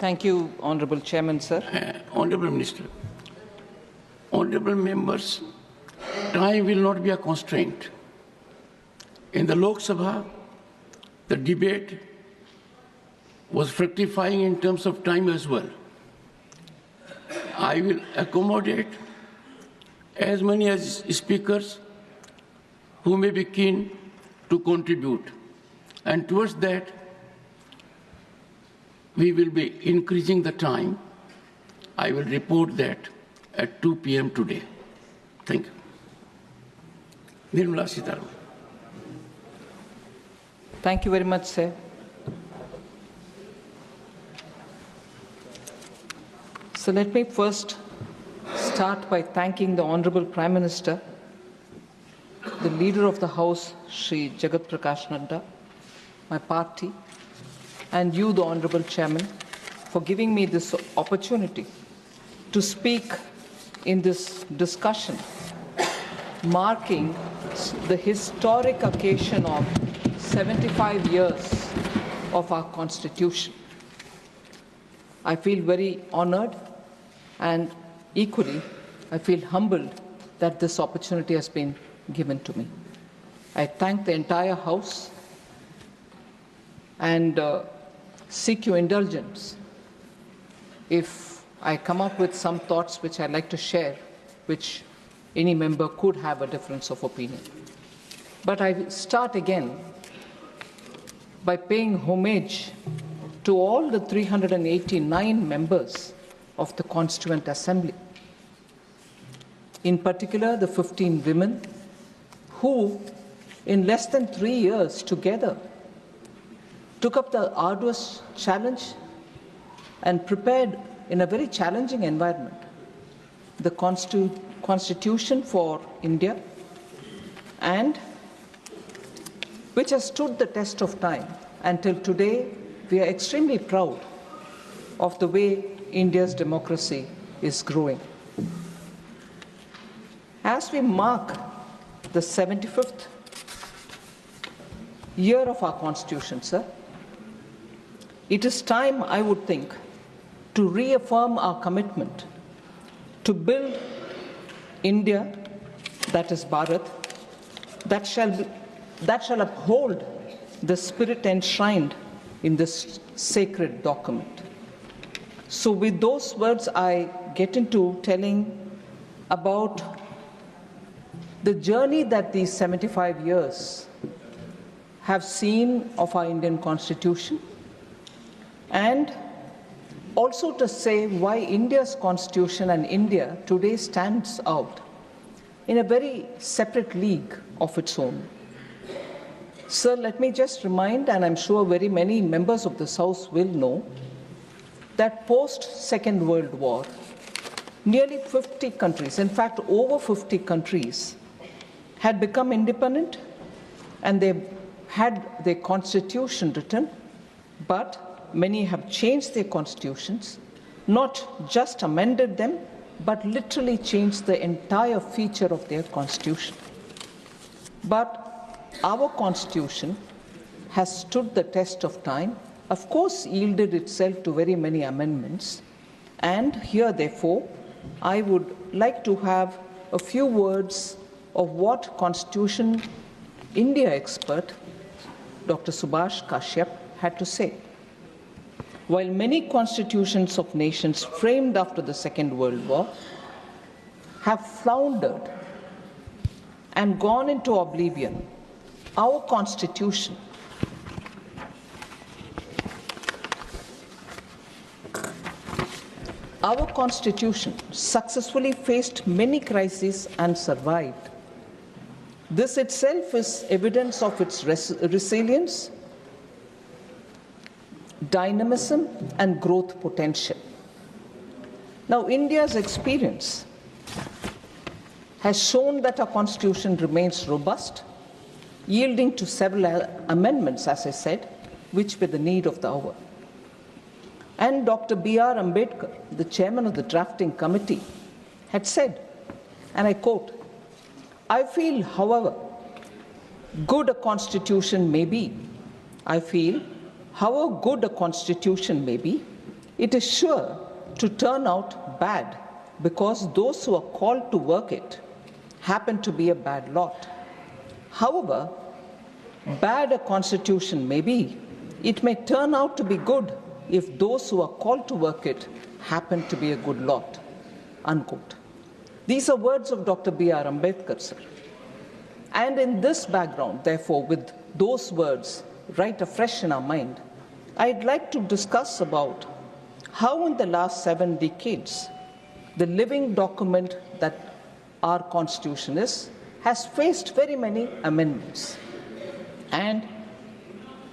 Thank you, Honourable Chairman, sir. Honourable Minister, honourable members, time will not be a constraint. In the Lok Sabha, the debate was fructifying in terms of time as well. I will accommodate as many as speakers who may be keen to contribute. And towards that, we will be increasing the time. I will report that at 2 p.m. today. Thank you. Nirmala Sitharaman. Thank you very much, sir. So let me first start by thanking the Honourable Prime Minister, the Leader of the House, Shri Jagat Prakash Nadda, my party, and you, the Honourable Chairman, for giving me this opportunity to speak in this discussion, marking the historic occasion of 75 years of our Constitution. I feel very honoured, and equally, I feel humbled that this opportunity has been given to me. I thank the entire House and seek your indulgence if I come up with some thoughts which I'd like to share, which any member could have a difference of opinion. But I start again by paying homage to all the 389 members of the Constituent Assembly, in particular the 15 women who, in less than 3 years together, took up the arduous challenge and prepared in a very challenging environment the Constitution for India, and which has stood the test of time. Until today, we are extremely proud of the way India's democracy is growing. As we mark the 75th year of our Constitution, sir, it is time, I would think, to reaffirm our commitment to build India, that is Bharat, that shall uphold the spirit enshrined in this sacred document. So with those words, I get into telling about the journey that these 75 years have seen of our Indian Constitution, and also to say why India's Constitution and India today stands out in a very separate league of its own. Sir, let me just remind, and I'm sure very many members of this House will know, that post-Second World War, nearly 50 countries, in fact over 50 countries, had become independent and they had their constitution written, but many have changed their constitutions, not just amended them, but literally changed the entire feature of their constitution. But our constitution has stood the test of time, of course yielded itself to very many amendments, and here therefore I would like to have a few words of what Constitution India expert Dr. Subhash Kashyap had to say. While many constitutions of nations framed after the Second World War have floundered and gone into oblivion, our Constitution successfully faced many crises and survived. This itself is evidence of its resilience, dynamism, and growth potential. Now, India's experience has shown that our Constitution remains robust, yielding to several amendments, as I said, which were the need of the hour. And Dr. B.R. Ambedkar, the chairman of the drafting committee, had said, and I quote, "I feel, however good a constitution may be, It is sure to turn out bad because those who are called to work it happen to be a bad lot. However, bad a constitution may be, it may turn out to be good if those who are called to work it happen to be a good lot." Unquote. These are words of Dr. B.R. Ambedkar, sir. And in this background, therefore, with those words right afresh in our mind, I'd like to discuss about how in the last 7 decades, the living document that our Constitution is has faced very many amendments. And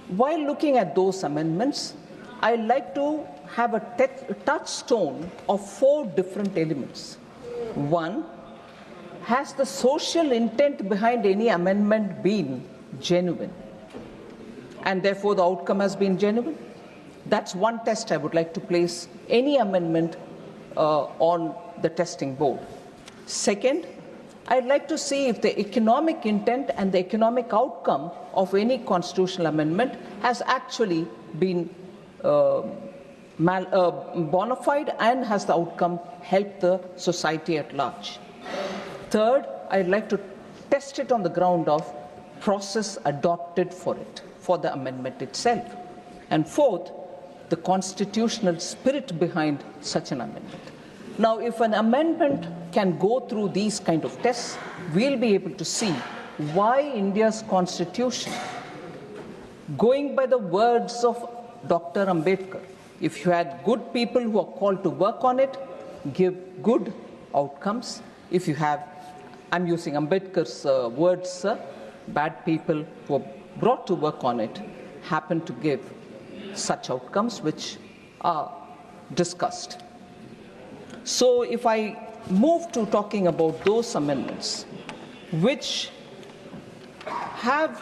while looking at those amendments, I like to have a touchstone of 4 different elements. One, has the social intent behind any amendment been genuine? And therefore the outcome has been genuine? That's one test I would like to place any amendment on the testing board. Second, I'd like to see if the economic intent and the economic outcome of any constitutional amendment has actually been bona fide and has the outcome helped the society at large. Third, I'd like to test it on the ground of process adopted for it, for the amendment itself. And fourth, the constitutional spirit behind such an amendment. Now, if an amendment can go through these kind of tests, we'll be able to see why India's constitution, going by the words of Dr. Ambedkar, if you had good people who are called to work on it, give good outcomes. If you have, I'm using Ambedkar's words, sir, bad people who are brought to work on it happen to give such outcomes which are discussed. So if I move to talking about those amendments which have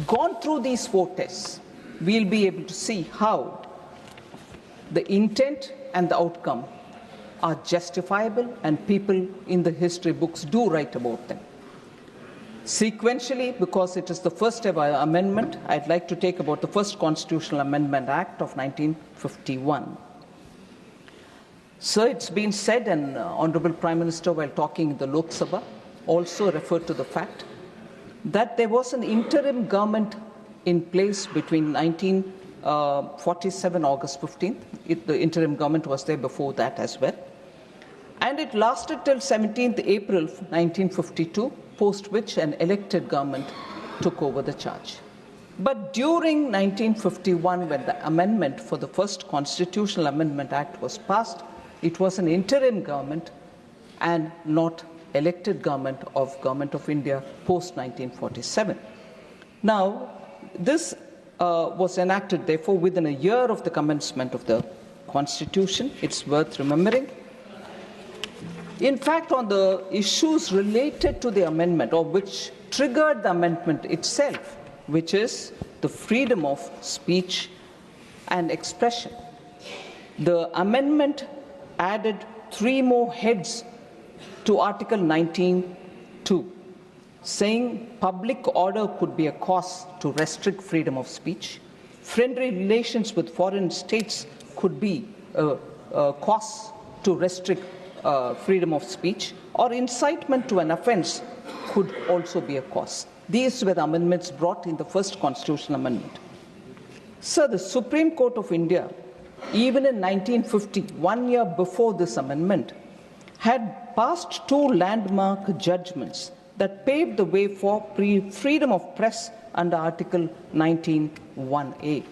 gone through these 4 tests, we'll be able to see how the intent and the outcome are justifiable, and people in the history books do write about them. Sequentially, because it is the first ever amendment, I'd like to take about the first Constitutional Amendment Act of 1951. Sir, it's been said, and Honorable Prime Minister, while talking in the Lok Sabha, also referred to the fact that there was an interim government in place between 1947, August 15th. The interim government was there before that as well. And it lasted till 17th April 1952, post which an elected government took over the charge. But during 1951, when the amendment for the first Constitutional Amendment Act was passed, it was an interim government and not elected government of India post 1947. Now, this was enacted, therefore, within a year of the commencement of the Constitution. It's worth remembering. In fact, on the issues related to the amendment, or which triggered the amendment itself, which is the freedom of speech and expression, the amendment added 3 more heads to Article 19(2), saying public order could be a cause to restrict freedom of speech, friendly relations with foreign states could be a cause to restrict freedom of speech, or incitement to an offense could also be a cause. These were the amendments brought in the first Constitutional Amendment. Sir, the Supreme Court of India, even in 1950, 1 year before this amendment, had passed 2 landmark judgments that paved the way for freedom of press under Article 19(1)(a).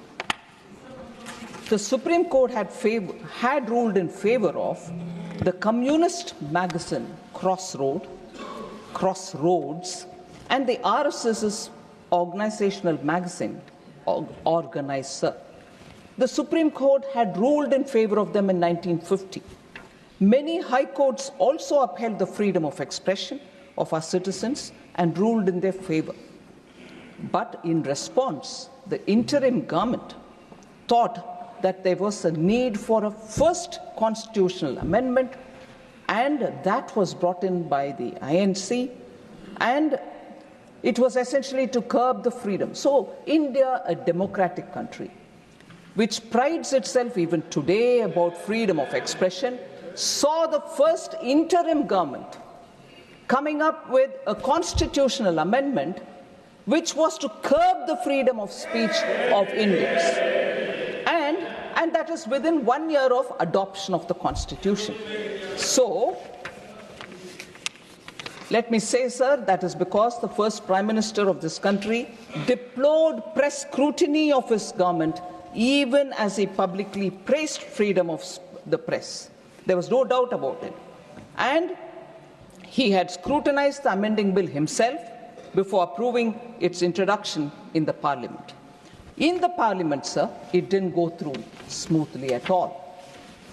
The Supreme Court had ruled in favor of the communist magazine Crossroads and the RSS's organizational magazine Organizer. The Supreme Court had ruled in favor of them in 1950. Many high courts also upheld the freedom of expression of our citizens and ruled in their favor. But in response, the interim government thought that there was a need for a first constitutional amendment, and that was brought in by the INC, and it was essentially to curb the freedom. So India, a democratic country, which prides itself even today about freedom of expression, saw the first interim government coming up with a constitutional amendment which was to curb the freedom of speech of Indians. And that is within 1 year of adoption of the Constitution. So, let me say, sir, that is because the first Prime Minister of this country deplored press scrutiny of his government, even as he publicly praised freedom of the press. There was no doubt about it. And he had scrutinized the amending bill himself before approving its introduction in the Parliament. In the Parliament, sir, it didn't go through smoothly at all.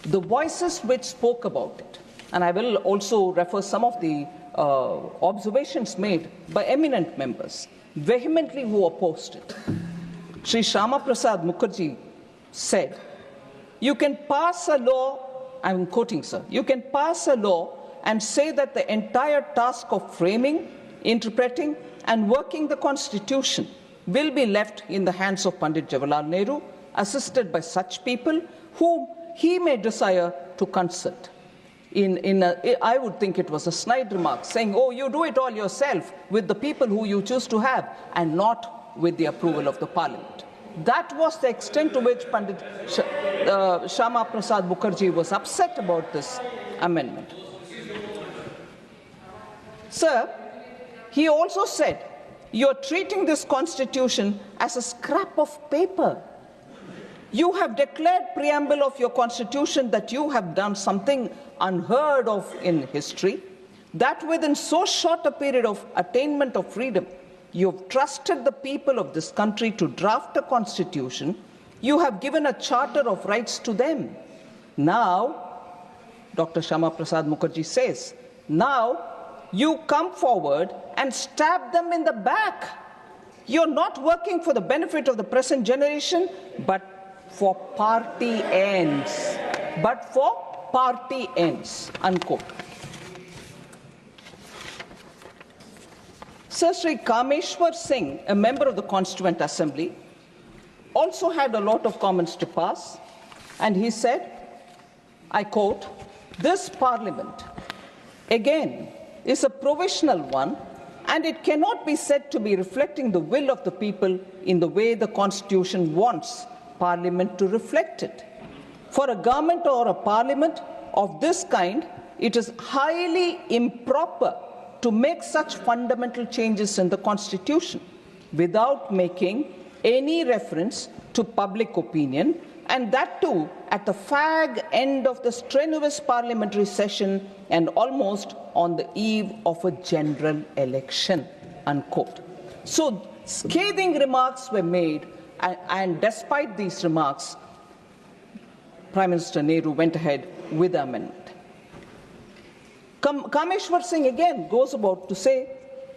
The voices which spoke about it, and I will also refer some of the observations made by eminent members, vehemently who opposed it. Sri Shyama Prasad Mukherjee said, you can pass a law, I'm quoting, sir, you can pass a law and say that the entire task of framing, interpreting, and working the Constitution will be left in the hands of Pandit Jawaharlal Nehru, assisted by such people whom he may desire to consult. I would think it was a snide remark, saying, oh, you do it all yourself with the people who you choose to have and not with the approval of the Parliament. That was the extent to which Pandit Shyama Prasad Mukherjee was upset about this amendment. Sir, he also said, you're treating this Constitution as a scrap of paper. You have declared preamble of your Constitution that you have done something unheard of in history, that within so short a period of attainment of freedom, you have trusted the people of this country to draft a Constitution. You have given a charter of rights to them. Now, Dr. Shyama Prasad Mukherjee says, now you come forward and stab them in the back. You're not working for the benefit of the present generation, but for party ends. But for party ends, unquote. Sir Sri Kameshwar Singh, a member of the Constituent Assembly, also had a lot of comments to pass, and he said, I quote, this Parliament, again, is a provisional one, and it cannot be said to be reflecting the will of the people in the way the Constitution wants Parliament to reflect it. For a government or a Parliament of this kind, it is highly improper to make such fundamental changes in the Constitution without making any reference to public opinion, and that too at the fag end of the strenuous parliamentary session and almost on the eve of a general election, unquote. So scathing remarks were made, and despite these remarks, Prime Minister Nehru went ahead with the amendment. Kameshwar Singh again goes about to say,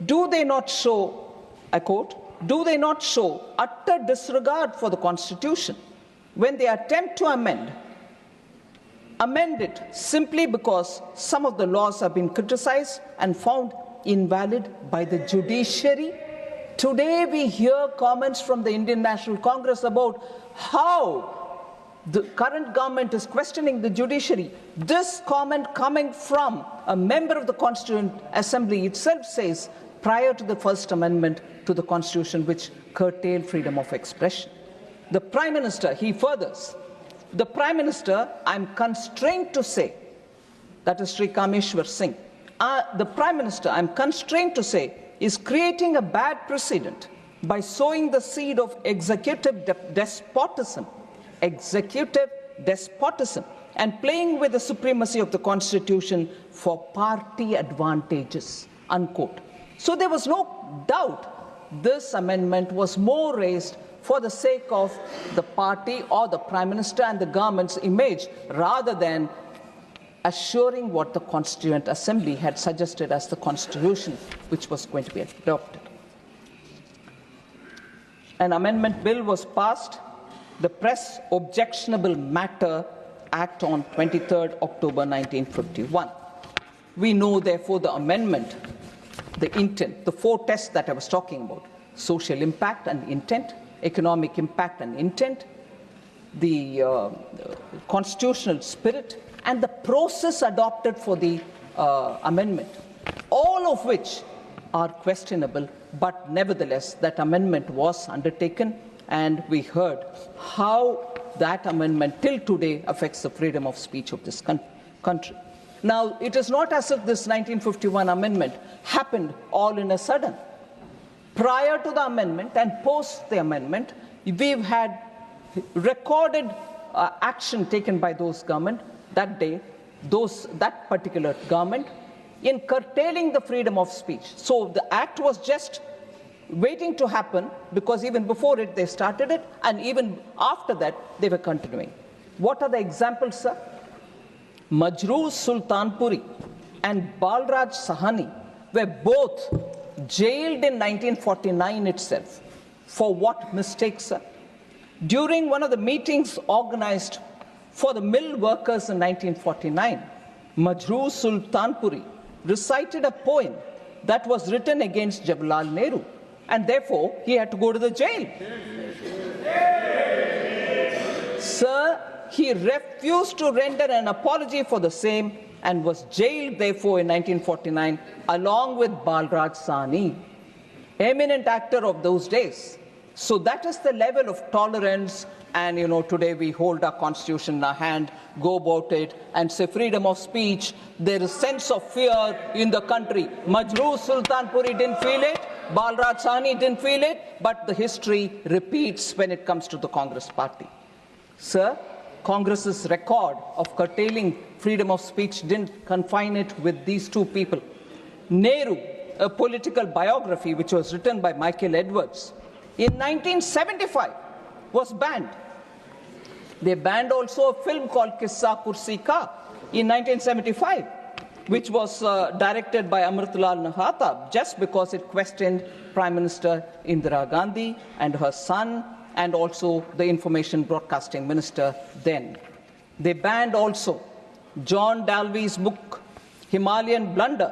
do they not show, I quote, do they not show utter disregard for the Constitution when they attempt to amend it simply because some of the laws have been criticized and found invalid by the judiciary? Today we hear comments from the Indian National Congress about how the current government is questioning the judiciary. This comment coming from a member of the Constituent Assembly itself says, prior to the First Amendment to the Constitution, which curtailed freedom of expression. The Prime Minister, he furthers, the Prime Minister, I'm constrained to say, that is Sri Kameshwar Singh, the Prime Minister, I'm constrained to say, is creating a bad precedent by sowing the seed of executive despotism, and playing with the supremacy of the Constitution for party advantages, unquote. So there was no doubt this amendment was more raised for the sake of the party or the Prime Minister and the government's image, rather than assuring what the Constituent Assembly had suggested as the Constitution, which was going to be adopted. An amendment bill was passed, the Press Objectionable Matter Act, on 23rd October 1951. We know, therefore, the amendment, the intent, the four tests that I was talking about: social impact and intent, economic impact and intent, the constitutional spirit and the process adopted for the amendment, all of which are questionable, but nevertheless that amendment was undertaken, and we heard how that amendment till today affects the freedom of speech of this country. Now, it is not as if this 1951 amendment happened all in a sudden. Prior to the amendment and post the amendment, we've had recorded action taken by those government that day, that particular government, in curtailing the freedom of speech. So the act was just waiting to happen, because even before it they started it, and even after that they were continuing. What are the examples, sir? Majrooh Sultanpuri and Balraj Sahani were both jailed in 1949 itself. For what mistakes, sir? During one of the meetings organized for the mill workers in 1949, Majrooh Sultanpuri recited a poem that was written against Jawaharlal Nehru, and therefore he had to go to the jail. Sir, he refused to render an apology for the same and was jailed therefore in 1949 along with Balraj Sahni, eminent actor of those days. So that is the level of tolerance, and today we hold our constitution in our hand, go about it and say freedom of speech. There is sense of fear in the country. Majrooh Sultanpuri didn't feel it, Balraj Sahni didn't feel it, but the history repeats when it comes to the Congress party. Sir, Congress's record of curtailing freedom of speech didn't confine it with these two people. Nehru, a political biography which was written by Michael Edwards, in 1975 was banned. They banned also a film called Kissa Kursi Ka in 1975, which was directed by Amritlal Nahata, just because it questioned Prime Minister Indira Gandhi and her son, and also the Information Broadcasting Minister then. They banned also John Dalby's book, Himalayan Blunder,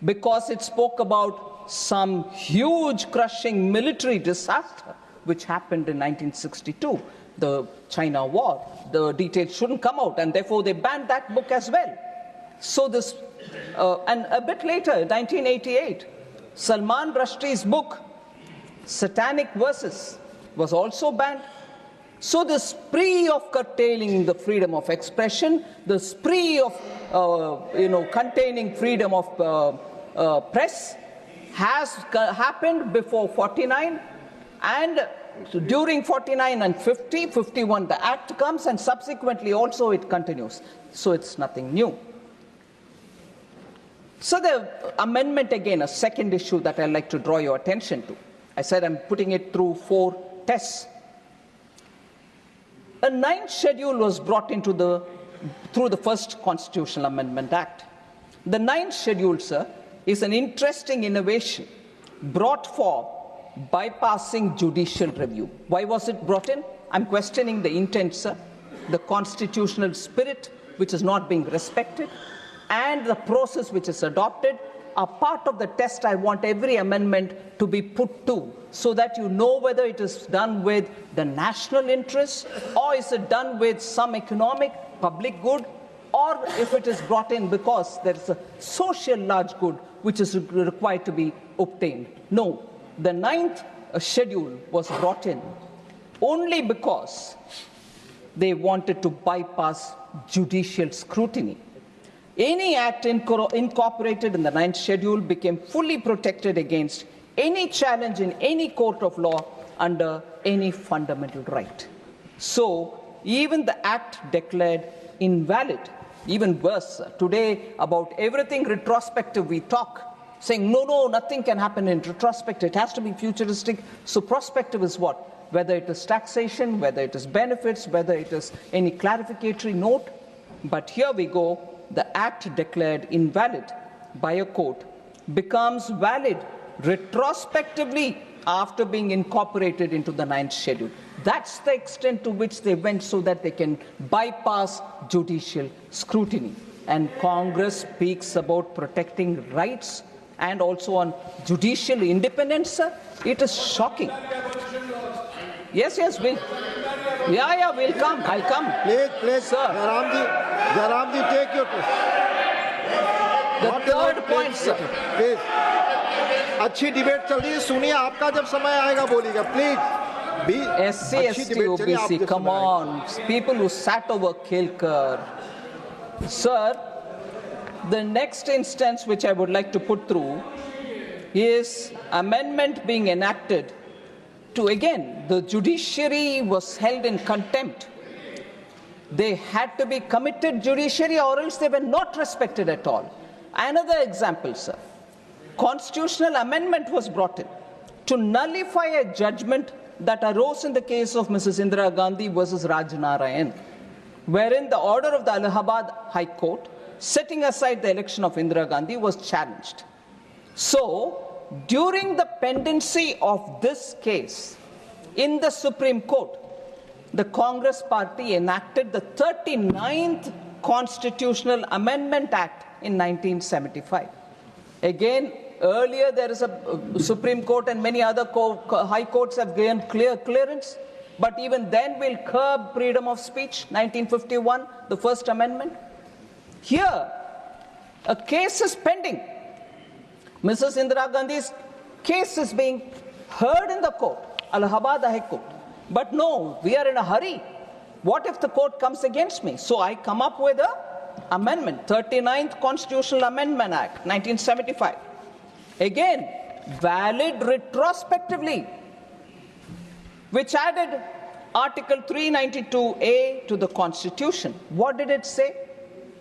because it spoke about some huge crushing military disaster which happened in 1962, the China War. The details shouldn't come out, and therefore they banned that book as well. So this, and a bit later, 1988, Salman Rushdie's book, Satanic Verses, was also banned. So the spree of curtailing the freedom of expression, the spree of containing freedom of press has happened before 49, and during 49 and 50, 51 the act comes, and subsequently also it continues. So it's nothing new. So the amendment, again, a second issue that I'd like to draw your attention to. I said I'm putting it through 4 tests. A 9th schedule was brought into through the first Constitutional Amendment Act. The 9th schedule, sir, is an interesting innovation brought for bypassing judicial review. Why was it brought in? I'm questioning the intent, sir, the constitutional spirit which is not being respected, and the process which is adopted are part of the test I want every amendment to be put to, so that you know whether it is done with the national interest, or is it done with some economic public good, or if it is brought in because there is a social large good which is required to be obtained. No, the 9th schedule was brought in only because they wanted to bypass judicial scrutiny. Any act incorporated in the 9th schedule became fully protected against any challenge in any court of law under any fundamental right. So even the act declared invalid. Even worse, today about everything retrospective we talk, saying no, nothing can happen in retrospective, it has to be futuristic. So prospective is what? Whether it is taxation, whether it is benefits, whether it is any clarificatory note. But here we go, the act declared invalid by a court becomes valid retrospectively after being incorporated into the 9th schedule. That's the extent to which they went, so that they can bypass judicial scrutiny. And Congress speaks about protecting rights and also on judicial independence, sir. It is shocking. Yes, we. Yeah, we'll come. I'll come. Please, Sir. Jaram ji, take your question. The third point, sir. Please. अच्छी debate चल रही है, सुनिए, आपका जब समय आएगा बोलिएगा, please. SC, ST, OBC, come on. People who sat over Kelkar. Sir, the next instance which I would like to put through is amendment being enacted to, again, the judiciary was held in contempt. They had to be committed judiciary or else they were not respected at all. Another example, sir. Constitutional amendment was brought in to nullify a judgment that arose in the case of Mrs. Indira Gandhi versus Raj Narayan, wherein the order of the Allahabad High Court setting aside the election of Indira Gandhi was challenged. So, during the pendency of this case in the Supreme Court, the Congress party enacted the 39th Constitutional Amendment Act in 1975. Again, earlier there is a Supreme Court and many other high courts have given clearance, but even then we'll curb freedom of speech, 1951, the First Amendment. Here, a case is pending. Mrs. Indira Gandhi's case is being heard in the court, Allahabad High Court. But no, we are in a hurry. What if the court comes against me? So I come up with an amendment, 39th Constitutional Amendment Act, 1975. Again, valid retrospectively, which added Article 392A to the Constitution. What did it say?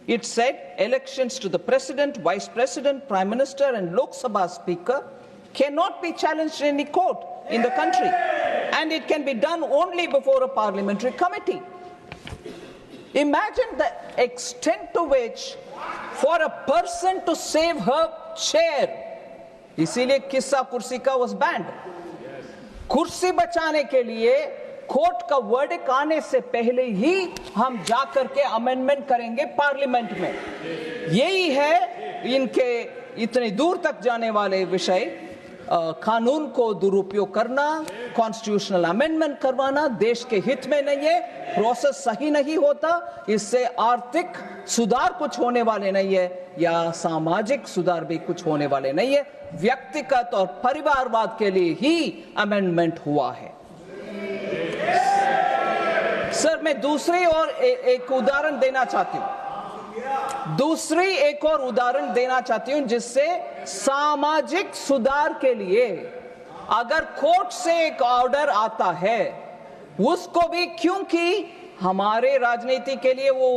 It said elections to the President, Vice President, Prime Minister and Lok Sabha Speaker cannot be challenged in any court in the country, and it can be done only before a parliamentary committee. Imagine the extent to which, for a person to save her chair, इसीलिए किस्सा कुर्सी का was banned. कुर्सी बचाने के लिए court का verdict आने से पहले ही हम जाकर के अमेंडमेंट करेंगे पार्लियामेंट में. यही है इनके इतने दूर तक जाने वाले विषय, कानून को दुरुपयोग करना, कॉन्स्टिट्यूशनल अमेंडमेंट करवाना देश के हित में नहीं है, प्रोसेस सही नहीं होता, इससे आर्थिक सुधार कुछ होने वाले नहीं है या सामाजिक सुधार भी कुछ होने वाले नहीं है. व्यक्तिगत और परिवारवाद के लिए ही अमेंडमेंट हुआ है. सर, मैं दूसरी और एक उदाहरण देना चाहती हूं. जिससे सामाजिक सुधार के लिए अगर कोर्ट से एक ऑर्डर आता है, उसको भी, क्योंकि हमारे राजनीति के लिए वो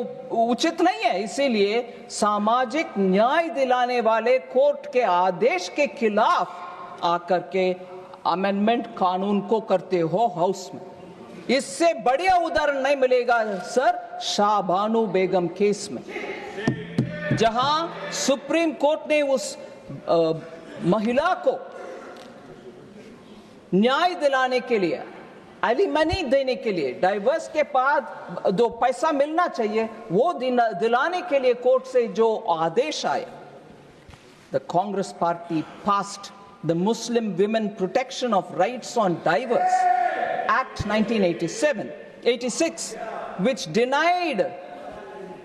उचित नहीं है, इसीलिए सामाजिक न्याय दिलाने वाले कोर्ट के आदेश के खिलाफ आकर के अमेंडमेंट कानून को करते हो हाउस में. इससे बढ़िया उदाहरण नहीं मिलेगा सर शाहबानू बेगम केस में, जहां सुप्रीम कोर्ट ने उस महिला को न्याय दिलाने के लिए, एलिमनी देने के लिए, डाइवर्स के बाद जो पैसा मिलना चाहिए वो दिलाने के लिए कोर्ट से जो आदेश आया, the Congress party passed the Muslim women protection of rights on diverse act 1986, which denied,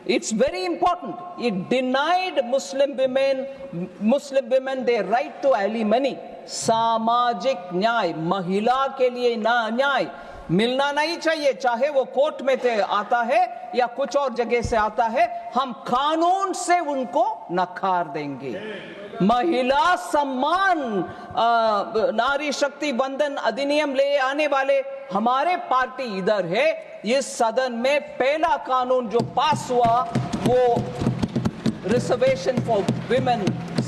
it's very important, it denied Muslim women their right to alimony. सामाजिक न्याय, महिला के लिए न्याय मिलना नहीं चाहिए, चाहे वो कोर्ट में से आता है या कुछ और जगह से आता है, हम कानून से उनको नकार देंगे. महिला सम्मान नारी शक्ति बंधन अधिनियम ले आने वाले हमारे पार्टी इधर है. इस सदन में पहला कानून जो पास हुआ वो reservation for women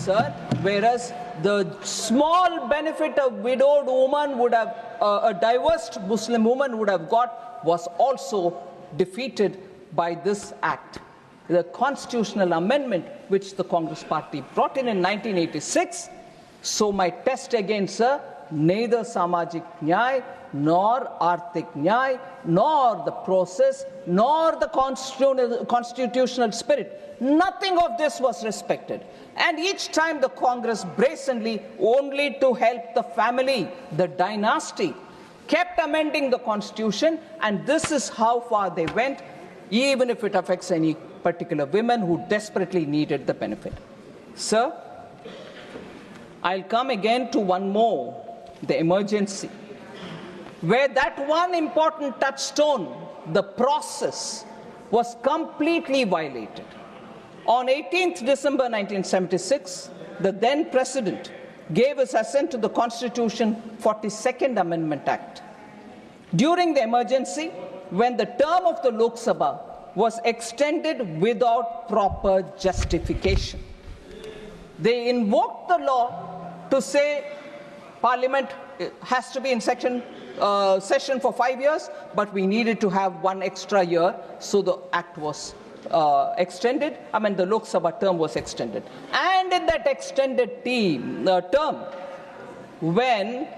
sir, whereas the small benefit a widowed woman would have, a divorced Muslim woman would have got, was also defeated by this act. The constitutional amendment which the Congress party brought in 1986. So my test again, sir, neither samajik nyay, nor arthik nyay, nor the process, nor the constitutional spirit, nothing of this was respected. And each time the Congress brazenly, only to help the family, the dynasty, kept amending the constitution, and this is how far they went, even if it affects any particular women who desperately needed the benefit. Sir, I'll come again to one more, the emergency, where that one important touchstone, the process, was completely violated. On 18th December 1976, the then President gave his assent to the Constitution 42nd Amendment Act. During the emergency, when the term of the Lok Sabha was extended without proper justification, they invoked the law to say Parliament has to be in session for 5 years, but we needed to have one extra year, so the act was extended. The Lok Sabha term was extended. And in that extended term, when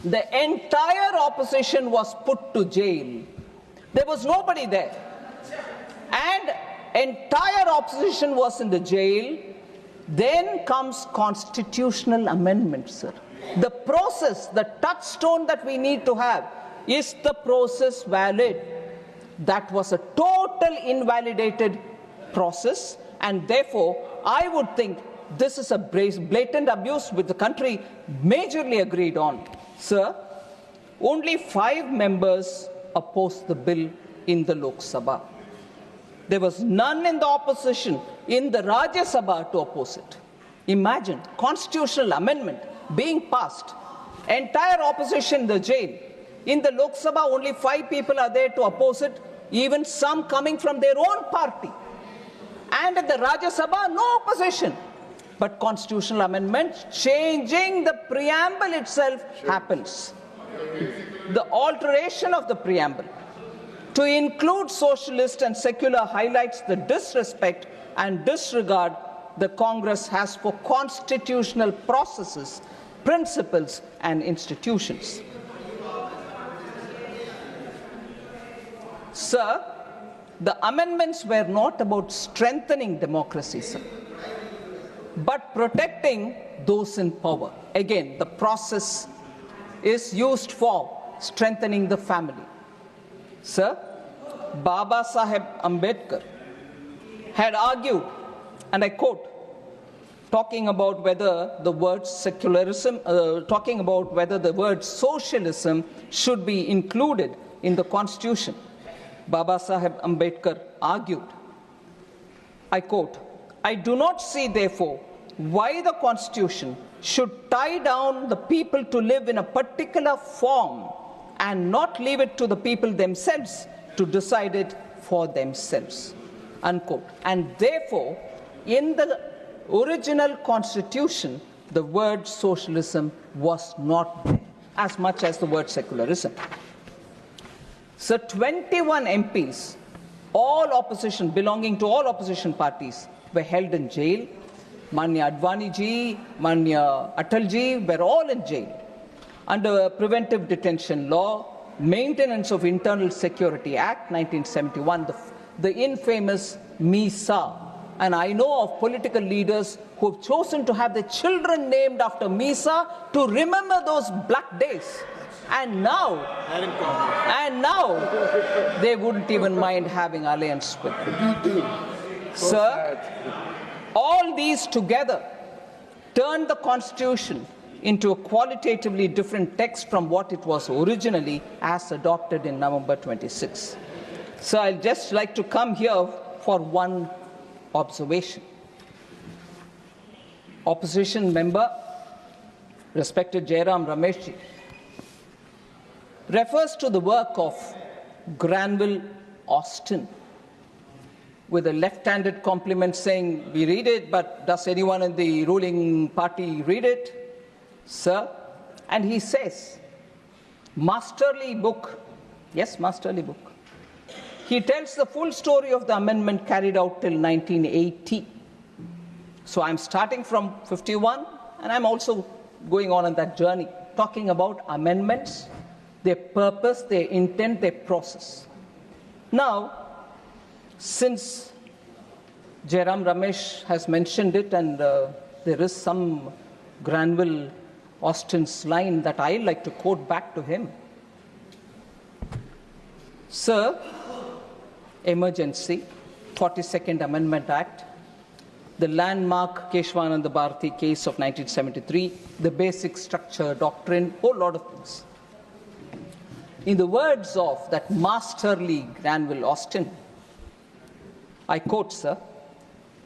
the entire opposition was put to jail, there was nobody there. And entire opposition was in the jail. Then comes constitutional amendment, sir. The process, the touchstone that we need to have, is the process valid? That was a total invalidated process, and therefore I would think this is a blatant abuse which the country majorly agreed on. Sir, only 5 members opposed the bill in the Lok Sabha. There was none in the opposition in the Rajya Sabha to oppose it. Imagine, constitutional amendment being passed, entire opposition in the jail. In the Lok Sabha, only 5 people are there to oppose it, even some coming from their own party. And in the Rajya Sabha, no opposition. But constitutional amendment changing the preamble itself happens. The alteration of the preamble to include socialist and secular highlights the disrespect and disregard the Congress has for constitutional processes, principles, and institutions. Sir, the amendments were not about strengthening democracy, sir, but protecting those in power. Again, the process is used for strengthening the family. Sir, Baba Saheb Ambedkar had argued, and I quote, talking about whether the word secularism, talking about whether the word socialism should be included in the Constitution. Baba Saheb Ambedkar argued, I quote, I do not see, therefore, why the Constitution should tie down the people to live in a particular form and not leave it to the people themselves to decide it for themselves, unquote. And therefore, in the original Constitution, the word socialism was not there, as much as the word secularism. So 21 MPs, all opposition, belonging to all opposition parties, were held in jail. Manya Advani ji, Manya Atal ji were all in jail under Preventive Detention Law, Maintenance of Internal Security Act 1971, the infamous MISA. And I know of political leaders who have chosen to have their children named after MISA to remember those black days. And now they wouldn't even mind having alliance with them. Sir, all these together turned the Constitution into a qualitatively different text from what it was originally as adopted in November 26. So I'd just like to come here for one observation. Opposition member, respected Jairam Rameshji, refers to the work of Granville Austin with a left-handed compliment saying, we read it, but does anyone in the ruling party read it? Sir, and he says, masterly book. Yes, masterly book. He tells the full story of the amendment carried out till 1980. So I'm starting from 51, and I'm also going on that journey, talking about amendments, their purpose, their intent, their process. Now, since Jairam Ramesh has mentioned it, and there is some Granville Austin's line that I like to quote back to him. Sir, emergency, 42nd Amendment Act, the landmark Keshwananda Bharati case of 1973, the basic structure, doctrine, whole lot of things. In the words of that masterly Granville Austin, I quote, sir,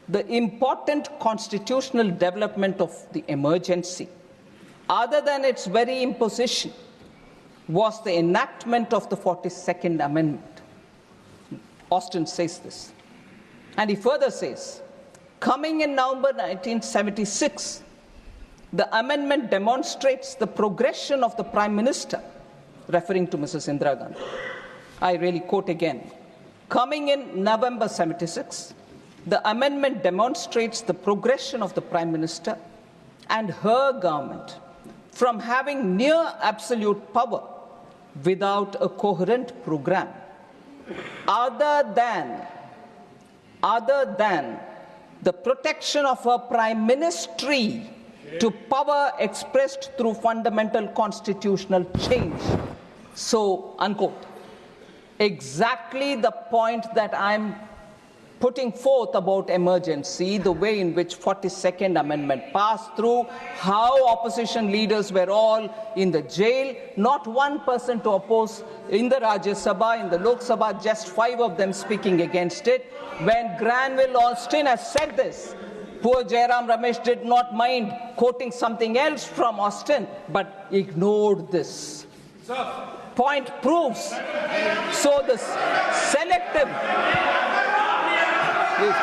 the important constitutional development of the emergency, other than its very imposition, was the enactment of the 42nd Amendment. Austin says this. And he further says, coming in November 1976, the amendment demonstrates the progression of the Prime Minister, referring to Mrs. Indira Gandhi. I really quote again. Coming in November 76, the amendment demonstrates the progression of the Prime Minister and her government from having near absolute power without a coherent program, other than the protection of her prime ministry to power expressed through fundamental constitutional change. So, unquote. Exactly the point that I'm putting forth about emergency, the way in which 42nd Amendment passed through, how opposition leaders were all in the jail, not one person to oppose in the Rajya Sabha, in the Lok Sabha, just 5 of them speaking against it. When Granville Austin has said this, poor Jairam Ramesh did not mind quoting something else from Austin, but ignored this. Point proves. So the selective. Please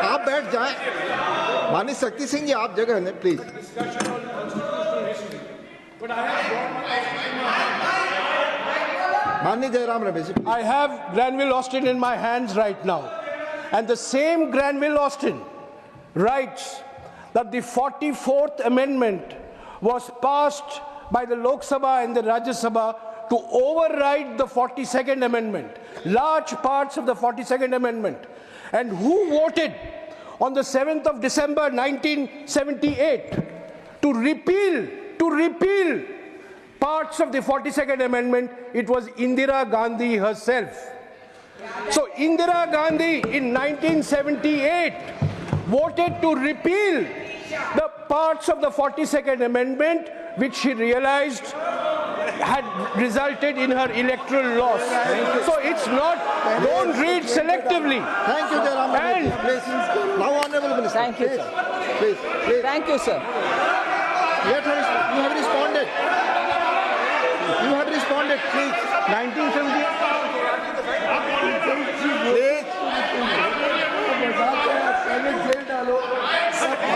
आप बैठ जाएं. माननीय शक्ति सिंह जी, आप जगह लें please. माननीय Jairam Ramesh ji. I have Granville Austin in my hands right now, and the same Granville Austin writes that the 44th Amendment was passed by the Lok Sabha and the Rajya Sabha to override the 42nd Amendment, large parts of the 42nd Amendment. And who voted on the 7th of December 1978 to repeal parts of the 42nd Amendment? It was Indira Gandhi herself. So Indira Gandhi in 1978 voted to repeal the parts of the 42nd Amendment which she realized had resulted in her electoral loss. So it's not, don't read selectively. Thank you, Jairam Ramesh. Please. Now, Honorable Minister. Thank you, sir. Please. Thank you, sir. You have responded. You have responded, please. 1970. Please.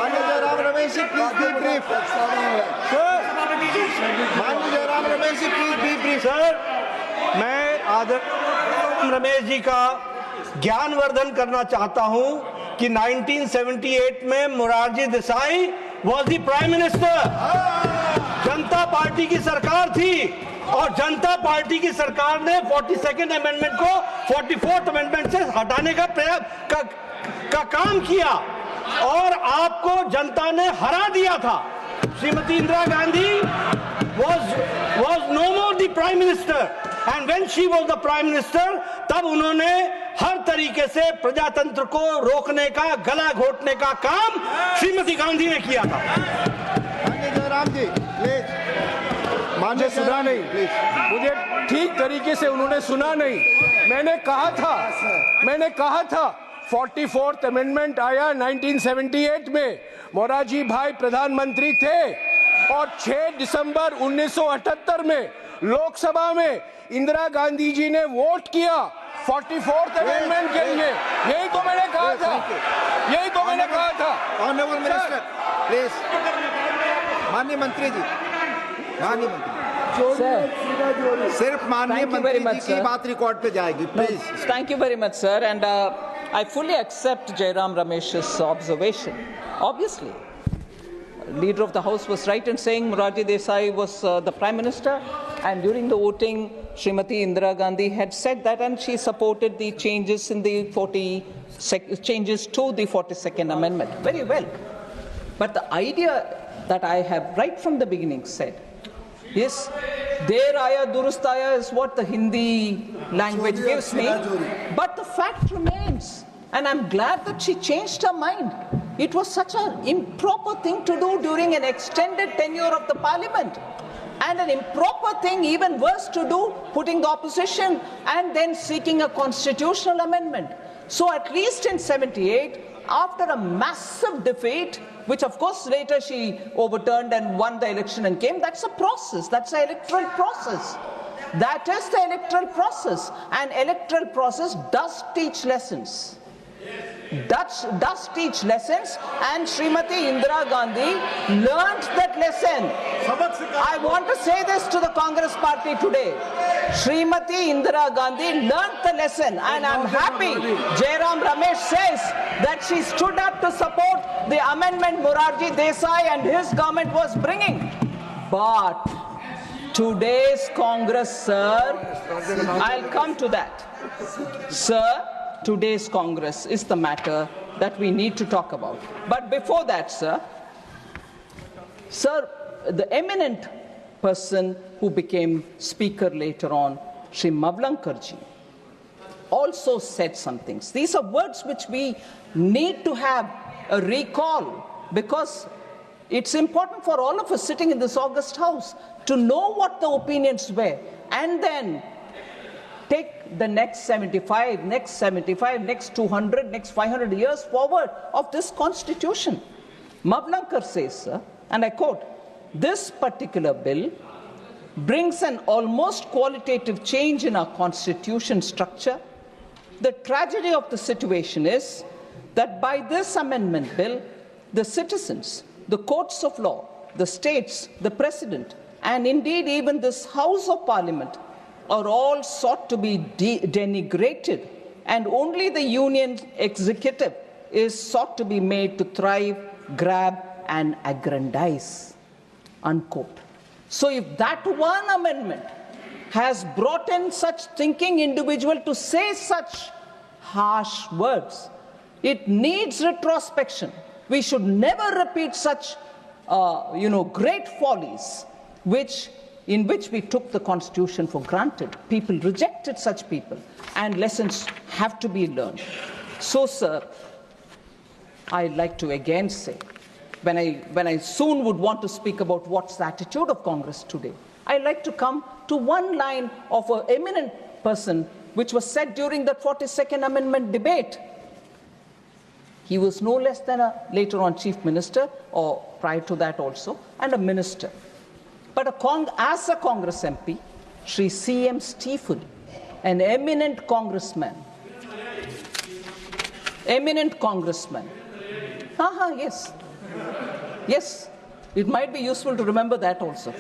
Honorable Jairam Ramesh, please be brief. माननीय Jairam Ramesh ji, please be brief. Sir, मैं आदरणीय रमेश जी का ज्ञानवर्धन करना चाहता हूं कि 1978 में Morarji Desai was the prime minister. Janata party की सरकार थी और जनता पार्टी की सरकार ने 42nd अमेंडमेंट को 44th अमेंडमेंट से हटाने का काम किया और आपको जनता ने हरा दिया था. Shrimati Indira Gandhi was no more the prime minister, and when she was the prime minister, तब उन्होंने हर तरीके से प्रजातंत्र को रोकने का, गला घोटने का काम श्रीमती गांधी ने किया था. माननीय जयराम जी, प्लीज. मुझे सुना नहीं, मुझे ठीक तरीके से उन्होंने सुना नहीं. मैंने कहा था 44th अमेंडमेंट आया 1978 में. मोरारजी भाई प्रधानमंत्री थे और 6 दिसंबर 1978 में लोकसभा में इंदिरा गांधी जी ने वोट किया 44th अमेंडमेंट के लिए. यही तो मैंने कहा था. Honourable minister, please. माननीय मंत्री जी, सिर्फ माननीय मंत्री जी की बात रिकॉर्ड पे जाएगी, please. Thank you very much, sir, and I fully accept Jairam Ramesh's observation. Obviously, Leader of the House was right in saying Morarji Desai was the Prime Minister, and during the voting, Srimati Indira Gandhi had said that, and she supported the changes in the changes to the 42nd Amendment. Very well. But the idea that I have right from the beginning said. Yes, Der Aya Durustaya is what the Hindi language gives me. But the fact remains, and I'm glad that she changed her mind. It was such an improper thing to do during an extended tenure of the parliament. And an improper thing, even worse to do, putting the opposition and then seeking a constitutional amendment. So at least in 78, after a massive defeat, which of course later she overturned and won the election and came, that's a process, that's the electoral process. That is the electoral process. And electoral process does teach lessons. Does teach lessons, and Srimati Indira Gandhi learned that lesson. I want to say this to the Congress party today. Srimati Indira Gandhi learned the lesson, and I'm happy Jairam Ramesh says that she stood up to support the amendment Morarji Desai and his government was bringing. But today's Congress, sir, I'll come to that. Sir, today's Congress is the matter that we need to talk about. But before that, sir, the eminent person who became speaker later on, Sri Mavlankarji, also said some things. These are words which we need to have a recall, because it's important for all of us sitting in this august house to know what the opinions were, and then take the next 75, next 200, next 500 years forward of this constitution. Mavlankar says, sir, and I quote, "This particular bill brings an almost qualitative change in our constitution structure. The tragedy of the situation is that by this amendment bill, the citizens, the courts of law, the states, the president, and indeed even this House of Parliament are all sought to be denigrated, and only the union executive is sought to be made to thrive, grab, and aggrandize." Unquote. So if that one amendment has brought in such thinking individual to say such harsh words, it needs retrospection. We should never repeat such, great follies, in which we took the Constitution for granted. People rejected such people, and lessons have to be learned. So, sir, I'd like to again say, when I soon would want to speak about what's the attitude of Congress today, I'd like to come to one line of an eminent person which was said during the 42nd Amendment debate. He was no less than later on Chief Minister, or prior to that also, and a minister. But as a Congress MP, Sri C.M. Stephen, an eminent congressman. Yes. Yes, it might be useful to remember that also.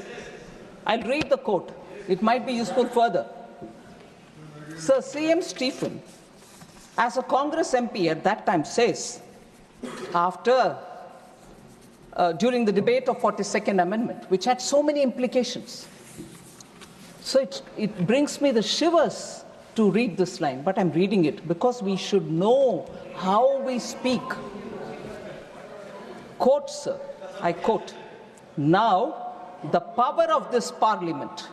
I'll read the quote. It might be useful further. Sir C.M. Stephen, as a Congress MP at that time, says, during the debate of 42nd Amendment, which had so many implications. So it brings me the shivers to read this line, but I'm reading it because we should know how we speak. Quote, sir, I quote, "Now, the power of this Parliament,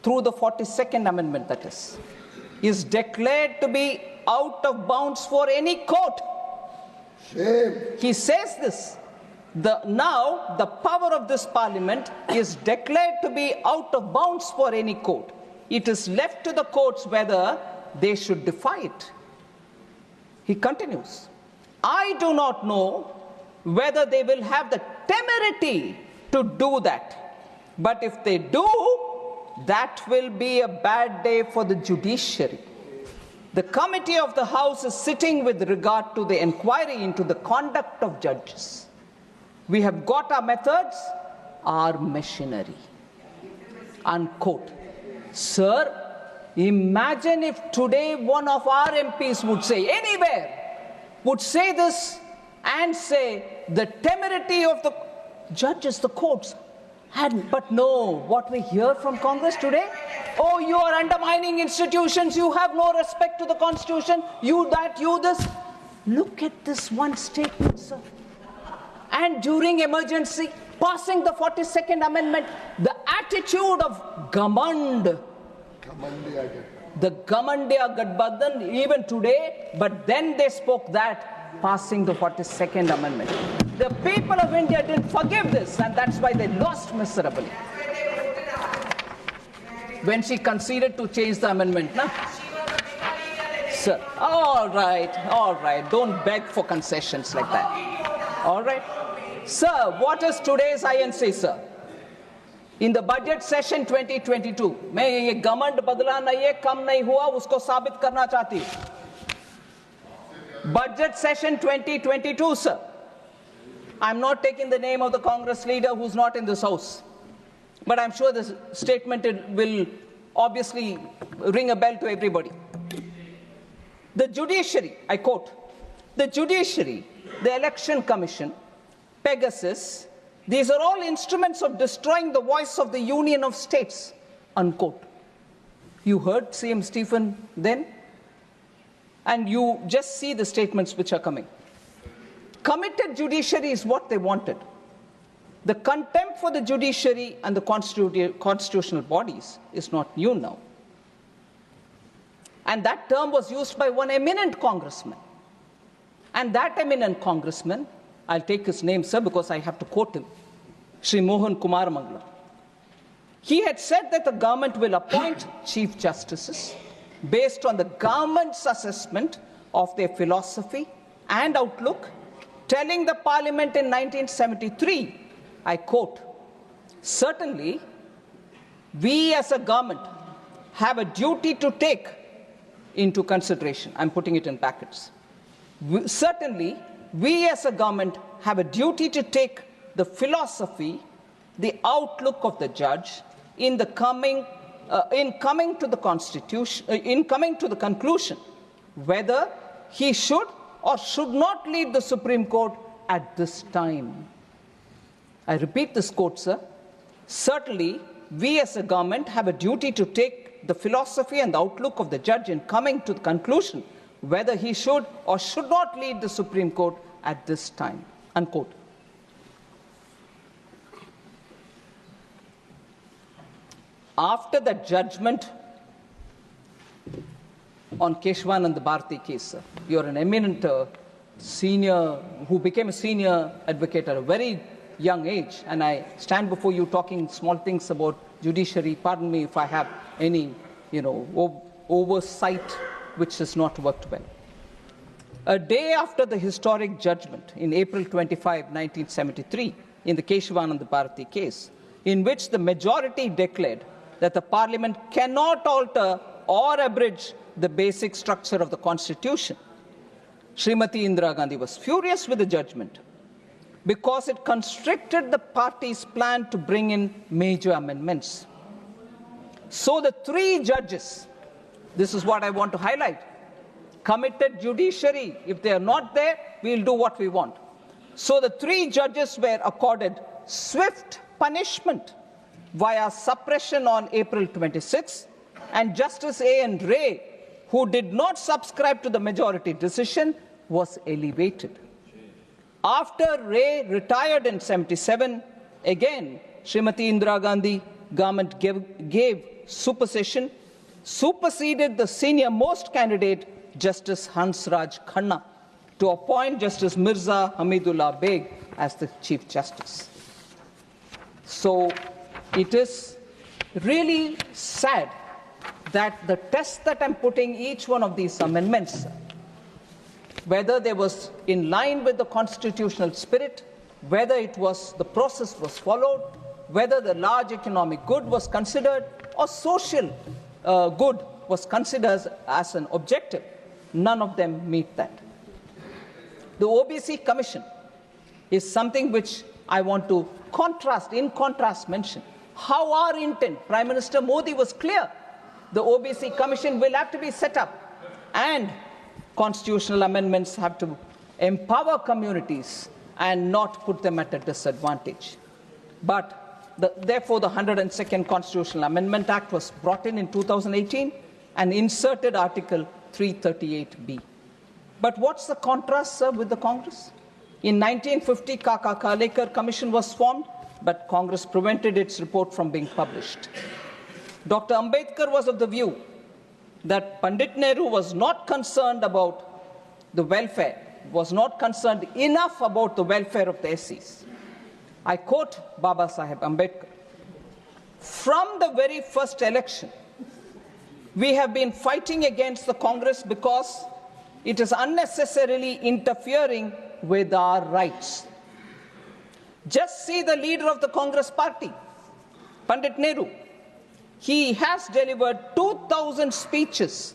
through the 42nd Amendment that is declared to be out of bounds for any court." Shame. He says this. Now, the power of this Parliament is declared to be out of bounds for any court. It is left to the courts whether they should defy it. He continues, "I do not know whether they will have the temerity to do that. But if they do, that will be a bad day for the judiciary. The committee of the House is sitting with regard to the inquiry into the conduct of judges. We have got our methods, our machinery." Unquote. Sir, imagine if today one of our MPs would say, anywhere, would say this and say the temerity of the judges, the courts, but no, what we hear from Congress today, oh, you are undermining institutions, you have no respect to the Constitution, you that, you this. Look at this one statement, sir. and during emergency, passing the 42nd Amendment, the attitude of Gamand, the Gamandiya Gadbadhan, even today, but then they spoke that, passing the 42nd Amendment. The people of India didn't forgive this, and that's why they lost miserably. When she conceded to change the amendment, no? Sir, all right, don't beg for concessions like that. All right? Sir, what is today's INC, sir? In the budget session 2022, मैं ये गमंड बदला नहीं है, कम नहीं हुआ, उसको साबित करना चाहती हूं. Budget session 2022, sir. I'm not taking the name of the Congress leader who's not in this house, but I'm sure this statement will obviously ring a bell to everybody. The judiciary, I quote, the judiciary, the election commission, Pegasus, these are all instruments of destroying the voice of the Union of States, unquote. You heard CM Stephen then? And you just see the statements which are coming. Committed judiciary is what they wanted. The contempt for the judiciary and the constitutional bodies is not new now. And that term was used by one eminent congressman. And that eminent congressman, I'll take his name, sir, because I have to quote him, Sri Mohan Kumar Mangla. He had said that the government will appoint chief justices based on the government's assessment of their philosophy and outlook, telling the parliament in 1973, I quote, certainly, we as a government have a duty to take into consideration, I'm putting it in brackets. Certainly, we as a government have a duty to take the philosophy, the outlook of the judge in coming to the conclusion whether he should or should not lead the Supreme Court at this time. I repeat this quote, sir. Certainly, we as a government have a duty to take the philosophy and the outlook of the judge in coming to the conclusion whether he should or should not lead the Supreme Court at this time, unquote. After the judgment on Keshwanand Bharati case, sir, you're an eminent senior who became a senior advocate at a very young age, and I stand before you talking small things about judiciary. Pardon me if I have any, oversight which has not worked well. A day after the historic judgment in April 25, 1973, in the Keshwanand Bharati case, in which the majority declared that the parliament cannot alter or abridge the basic structure of the constitution, Srimati Indira Gandhi was furious with the judgment because it constricted the party's plan to bring in major amendments. So the three judges, this is what I want to highlight, committed judiciary. If they are not there, we'll do what we want. So the three judges were accorded swift punishment via suppression on April 26, and Justice A.N. Ray, who did not subscribe to the majority decision, was elevated. After Ray retired in 77, again, Srimati Indira Gandhi government gave superseded the senior most candidate, Justice Hansraj Khanna, to appoint Justice Mirza Hamidullah Beg as the Chief Justice. So it is really sad that the test that I'm putting each one of these amendments, whether they was in line with the constitutional spirit, whether it was the process was followed, whether the large economic good was considered, or social good was considered as an objective, none of them meet that. The OBC Commission is something which I want to in contrast mention. How our intent, Prime Minister Modi was clear. The OBC Commission will have to be set up, and constitutional amendments have to empower communities and not put them at a disadvantage. But therefore, the 102nd Constitutional Amendment Act was brought in 2018 and inserted Article 338B. But what's the contrast, sir, with the Congress? In 1950, Kaka Kalekar Commission was formed, but Congress prevented its report from being published. Dr. Ambedkar was of the view that Pandit Nehru was not concerned about the welfare, was not concerned enough about the welfare of the SCs. I quote Baba Saheb Ambedkar, "From the very first election, we have been fighting against the Congress because it is unnecessarily interfering with our rights. Just see the leader of the Congress party, Pandit Nehru. He has delivered 2,000 speeches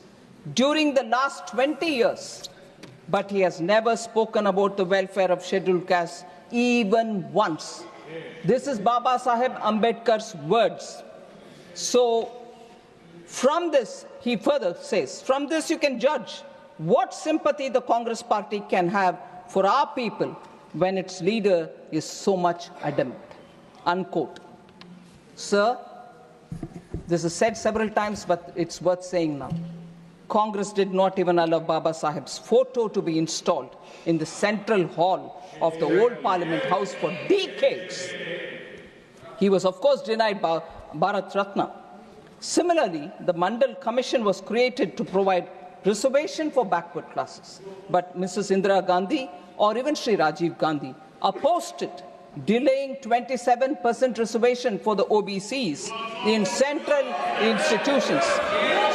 during the last 20 years, but he has never spoken about the welfare of scheduled castes even once." This is Baba Saheb Ambedkar's words. So, from this, he further says, from this you can judge what sympathy the Congress party can have for our people when its leader is so much adamant. Unquote. Sir, this is said several times, but it's worth saying now. Congress did not even allow Baba Saheb's photo to be installed in the central hall of the old Parliament House for decades. He was, of course, denied Bharat Ratna. Similarly, the Mandal Commission was created to provide reservation for backward classes. But Mrs. Indira Gandhi or even Sri Rajiv Gandhi opposed it, delaying 27% reservation for the OBCs in central institutions.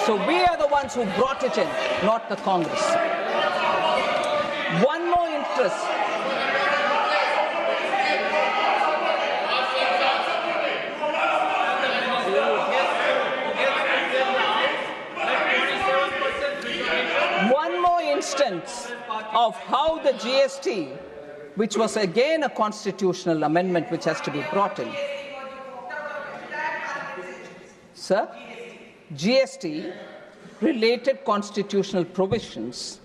So we are the ones who brought it in, not the Congress. One more interest. One more instance of how the GST, which was again a constitutional amendment which has to be brought in. Sir, GST related constitutional provisions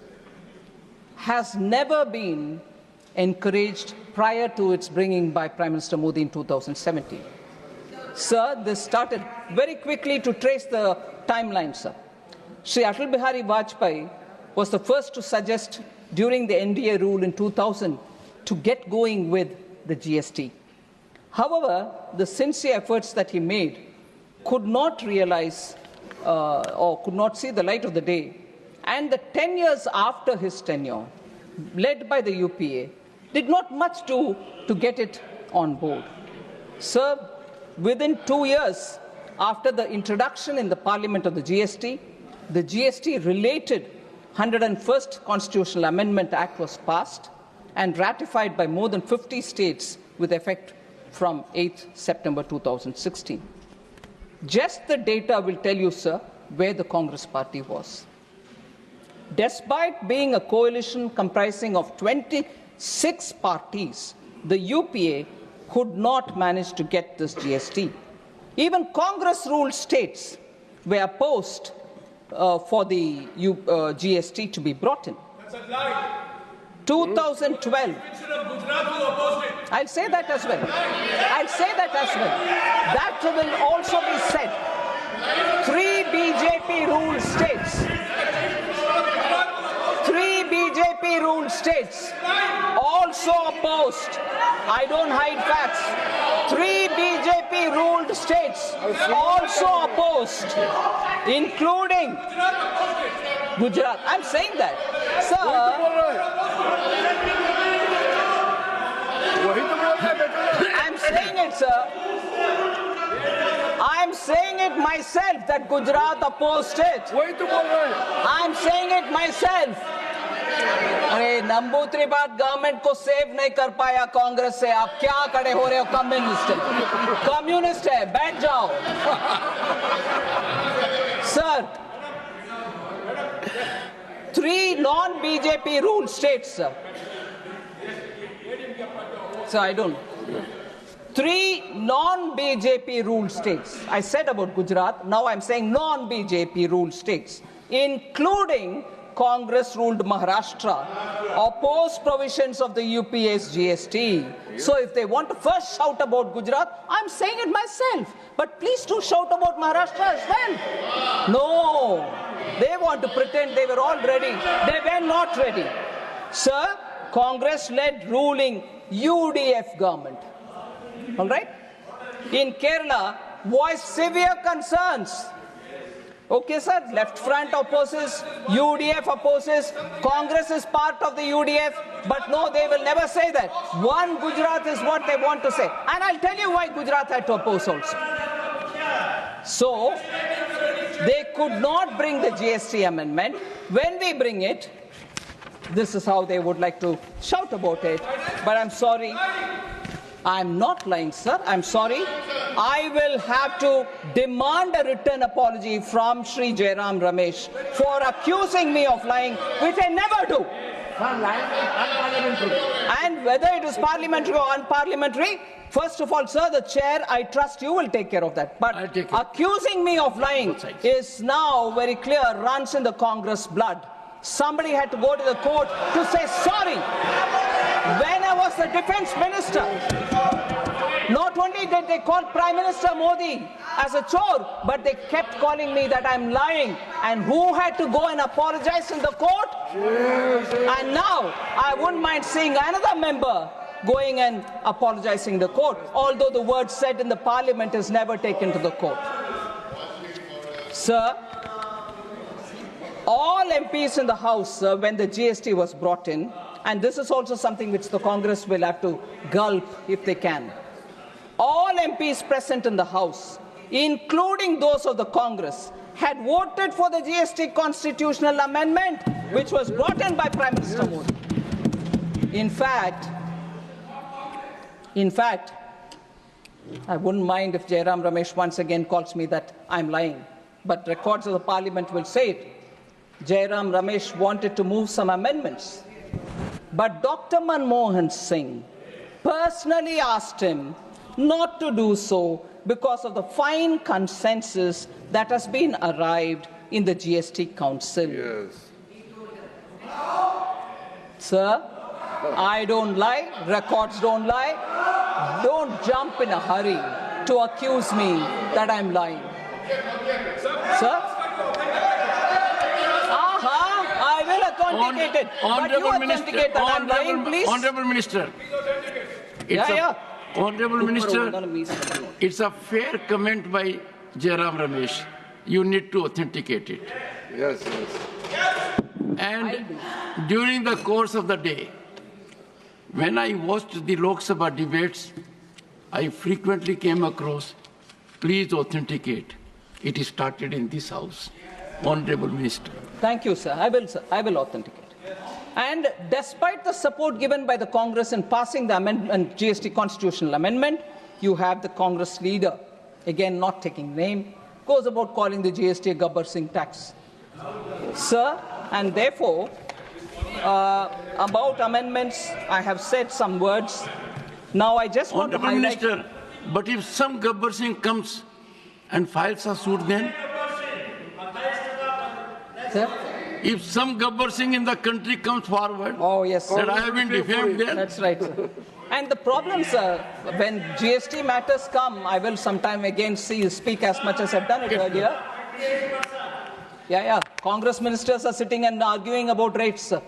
has never been encouraged prior to its bringing by Prime Minister Modi in 2017. Sir, this started very quickly to trace the timeline, sir. Sri Atal Bihari Vajpayee was the first to suggest during the NDA rule in 2000 to get going with the GST. However, the sincere efforts that he made could not realize or could not see the light of the day. And the 10 years after his tenure, led by the UPA, did not much do to get it on board. Sir, within 2 years after the introduction in the Parliament of the GST-related 101st Constitutional Amendment Act was passed and ratified by more than 50 states with effect from 8th September 2016. Just the data will tell you, sir, where the Congress party was. Despite being a coalition comprising of 26 parties, the UPA could not manage to get this GST. Even Congress-ruled states were opposed for the GST to be brought in. 2012. I'll say that as well. I'll say that as well. That will also be said. 3 BJP-ruled states. 3 BJP-ruled states also opposed. I don't hide facts. 3 BJP-ruled states also opposed, including Gujarat. I'm saying that. Sir, I'm saying it, sir. I'm saying it myself that Gujarat opposed it. I'm saying it myself. अरे नंबूत्री बात government को save नहीं कर पाया कांग्रेस से, आप क्या खड़े हो रहे हो? कम्युनिस्ट है, बैठ जाओ. Sir, 3 non-BJP ruled states, sir. So I don't. 3 non-BJP ruled states. I said about Gujarat, now I'm saying non-BJP ruled states, including Congress-ruled Maharashtra, opposed provisions of the UPA's GST. So if they want to first shout about Gujarat, I'm saying it myself. But please do shout about Maharashtra as well. No, they want to pretend they were all ready. They were not ready. Sir, Congress-led ruling UDF government, all right, in Kerala voiced severe concerns. Okay, sir, left front opposes, UDF opposes, Congress is part of the UDF, but no, they will never say that. One Gujarat is what they want to say. And I'll tell you why Gujarat had to oppose also. So, they could not bring the GST amendment. When we bring it, this is how they would like to shout about it. But I'm sorry, I'm not lying, sir. I'm sorry. I will have to demand a written apology from Shri Jairam Ramesh for accusing me of lying, which I never do. And whether it is parliamentary or unparliamentary, first of all, sir, the chair, I trust you will take care of that. But accusing me of lying is now very clear, runs in the Congress blood. Somebody had to go to the court to say sorry. When I was the defense minister, not only did they call Prime Minister Modi as a chore, but they kept calling me that I'm lying. And who had to go and apologize in the court? And now, I wouldn't mind seeing another member going and apologizing in the court, although the word said in the parliament is never taken to the court. Sir, all MPs in the House, when the GST was brought in, and this is also something which the Congress will have to gulp if they can, all MPs present in the House, including those of the Congress, had voted for the GST constitutional amendment, which was brought in by Prime Minister Modi. In fact, I wouldn't mind if Jairam Ramesh once again calls me that I'm lying, but records of the parliament will say it. Jairam Ramesh wanted to move some amendments, but Dr. Manmohan Singh personally asked him not to do so because of the fine consensus that has been arrived in the GST Council. Yes. Sir, I don't lie, records don't lie. Don't jump in a hurry to accuse me that I'm lying. Sir? I will authenticate it. But you authenticate that I'm lying, please. Honorable Minister. Honorable Minister, it's a fair comment by Jairam Ramesh. You need to authenticate it. Yes. And during the course of the day, when I watched the Lok Sabha debates, I frequently came across, please authenticate. It is started in this House. Honorable Minister. Thank you, sir. I will authenticate. And despite the support given by the Congress in passing the amendment, GST constitutional amendment, you have the Congress leader, again not taking name, goes about calling the GST a Gabbar Singh tax. Sir, and therefore, about amendments, I have said some words. Now I just want to highlight... Honorable Minister, but if some Gabbar Singh comes and files a suit then? Sir? If some Gabbar Singh in the country comes forward, that I have been defamed then? That's right, sir. And the problem, sir, when GST matters come, I will sometime again speak as much as I've done it earlier. Congress ministers are sitting and arguing about rates, sir,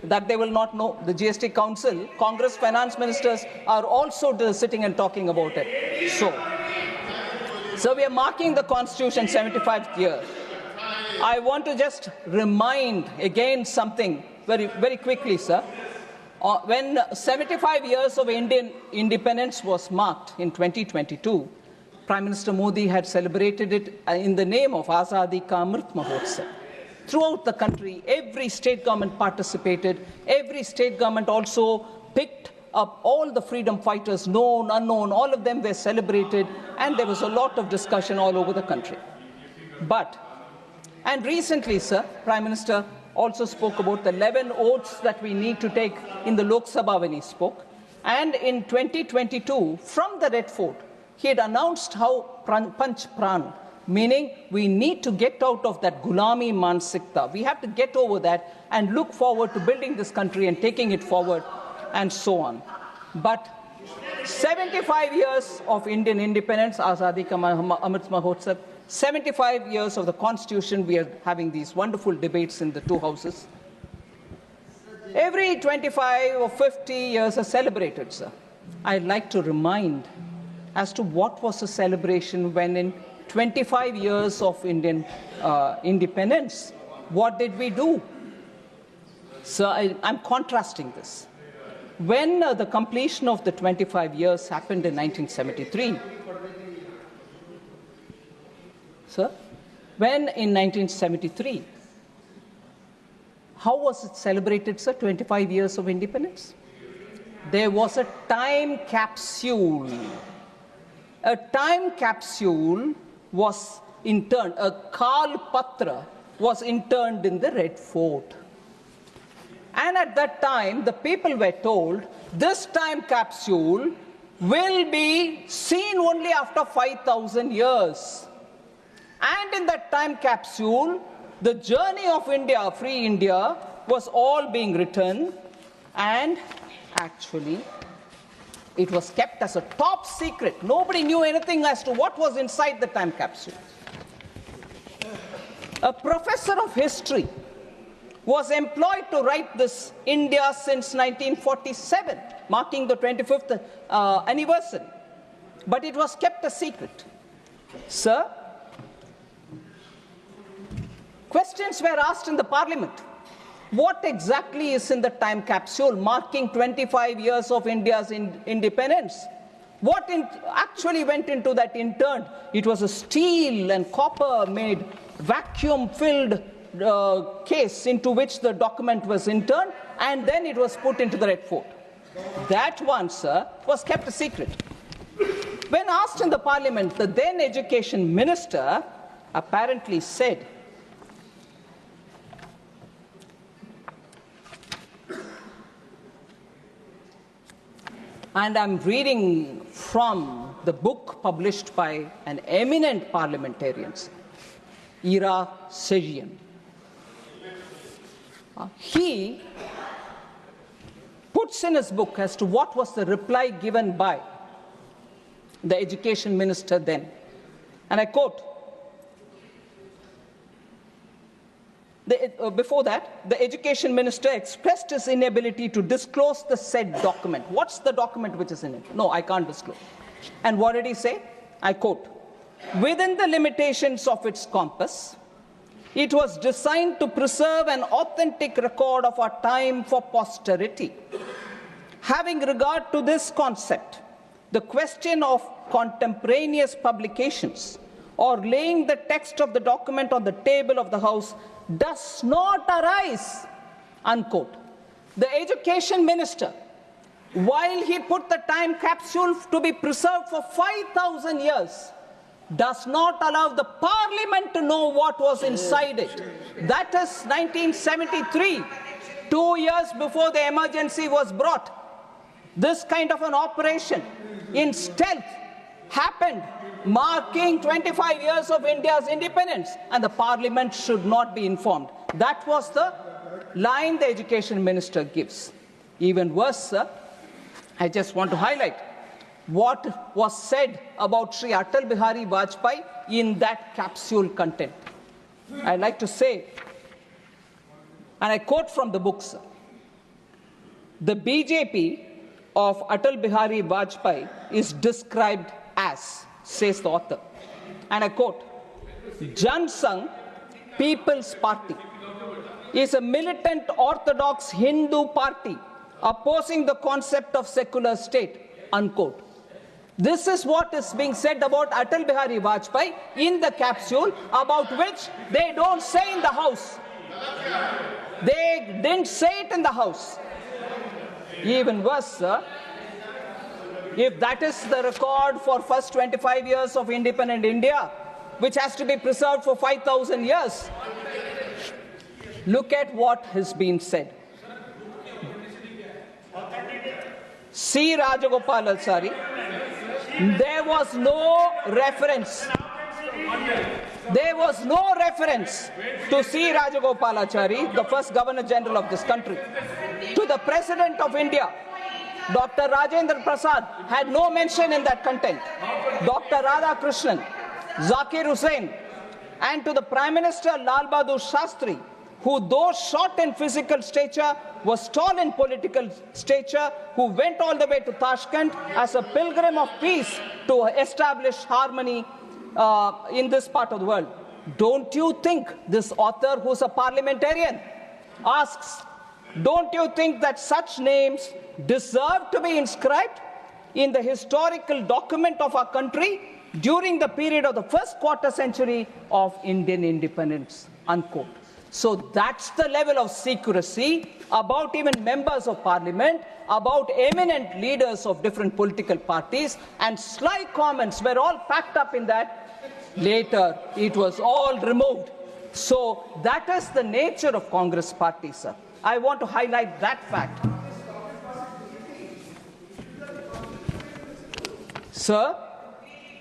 that they will not know. The GST Council, Congress finance ministers are also sitting and talking about it. So we are marking the Constitution 75th year. I want to just remind again something very, very quickly, sir. When 75 years of Indian independence was marked in 2022, Prime Minister Modi had celebrated it in the name of Azadi Ka Amrit Mahotsav. Throughout the country, every state government participated. Every state government also picked up all the freedom fighters, known, unknown, all of them were celebrated, and there was a lot of discussion all over the country. And recently, sir, Prime Minister also spoke about the 11 oaths that we need to take in the Lok Sabha when he spoke. And in 2022, from the Red Fort, he had announced how Panch Pran, meaning we need to get out of that Gulami Mansikta. We have to get over that and look forward to building this country and taking it forward and so on. But 75 years of Indian independence, Azadi Ka Amrit Mahotsav, 75 years of the Constitution, we are having these wonderful debates in the two houses. Every 25 or 50 years are celebrated, sir. I'd like to remind as to what was the celebration when in 25 years of Indian independence, what did we do? So I'm contrasting this. When the completion of the 25 years happened in 1973, sir, when in 1973, how was it celebrated, sir, 25 years of independence? There was a time capsule. A time capsule was interned, a Kal Patra was interned in the Red Fort. And at that time, the people were told, this time capsule will be seen only after 5,000 years. And in that time capsule, the journey of India, free India, was all being written, and actually, it was kept as a top secret. Nobody knew anything as to what was inside the time capsule. A professor of history was employed to write this India since 1947, marking the 25th anniversary. But it was kept a secret. Sir, questions were asked in the parliament. What exactly is in the time capsule marking 25 years of India's independence? What actually went into that interned? It was a steel and copper made vacuum-filled case into which the document was interned, and then it was put into the Red Fort. That one, sir, was kept a secret. When asked in the parliament, the then education minister apparently said, and I'm reading from the book published by an eminent parliamentarian, Ira Sejian. He puts in his book as to what was the reply given by the education minister then. And I quote, before that, the education minister expressed his inability to disclose the said document. What's the document which is in it? No, I can't disclose. And what did he say? I quote, within the limitations of its compass, it was designed to preserve an authentic record of our time for posterity. Having regard to this concept, the question of contemporaneous publications or laying the text of the document on the table of the House does not arise, unquote. The education minister, while he put the time capsule to be preserved for 5,000 years, does not allow the parliament to know what was inside it. That is 1973, 2 years before the emergency was brought. This kind of an operation in stealth happened, marking 25 years of India's independence, and the parliament should not be informed. That was the line the education minister gives. Even worse, sir, I just want to highlight what was said about Sri Atal Bihari Vajpayee in that capsule content. I'd like to say, and I quote from the book, sir, the BJP of Atal Bihari Vajpayee is described as, says the author, and I quote, Jan Sangh People's Party is a militant orthodox Hindu party opposing the concept of secular state, unquote. This is what is being said about Atal Bihari Vajpayee in the capsule, about which they don't say in the House. They didn't say it in the House. Even worse, sir, if that is the record for first 25 years of independent India, which has to be preserved for 5,000 years, look at what has been said. C. Rajagopalachari, there was no reference. There was no reference to C. Rajagopalachari, the first Governor General of this country. To the President of India, Dr. Rajendra Prasad, had no mention in that content. Dr. Radhakrishnan, Zakir Hussain, and to the Prime Minister Lal Bahadur Shastri, who, though short in physical stature, was tall in political stature, who went all the way to Tashkent as a pilgrim of peace to establish harmony in this part of the world. Don't you think this author, who's a parliamentarian, asks, don't you think that such names deserve to be inscribed in the historical document of our country during the period of the first quarter century of Indian independence, unquote. So that's the level of secrecy about even members of parliament, about eminent leaders of different political parties, and sly comments were all packed up in that. Later, it was all removed. So that is the nature of Congress party, sir. I want to highlight that fact. Sir,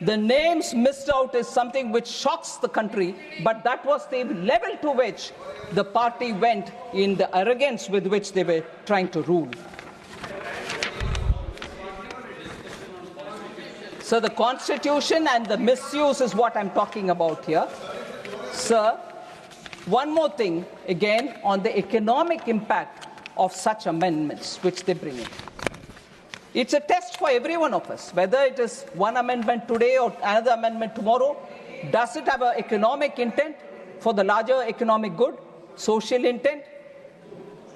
the names missed out is something which shocks the country, but that was the level to which the party went in the arrogance with which they were trying to rule. So the Constitution and the misuse is what I'm talking about here. Sir, one more thing, again, on the economic impact of such amendments which they bring in. It's a test for every one of us, whether it is one amendment today or another amendment tomorrow. Does it have an economic intent for the larger economic good, social intent,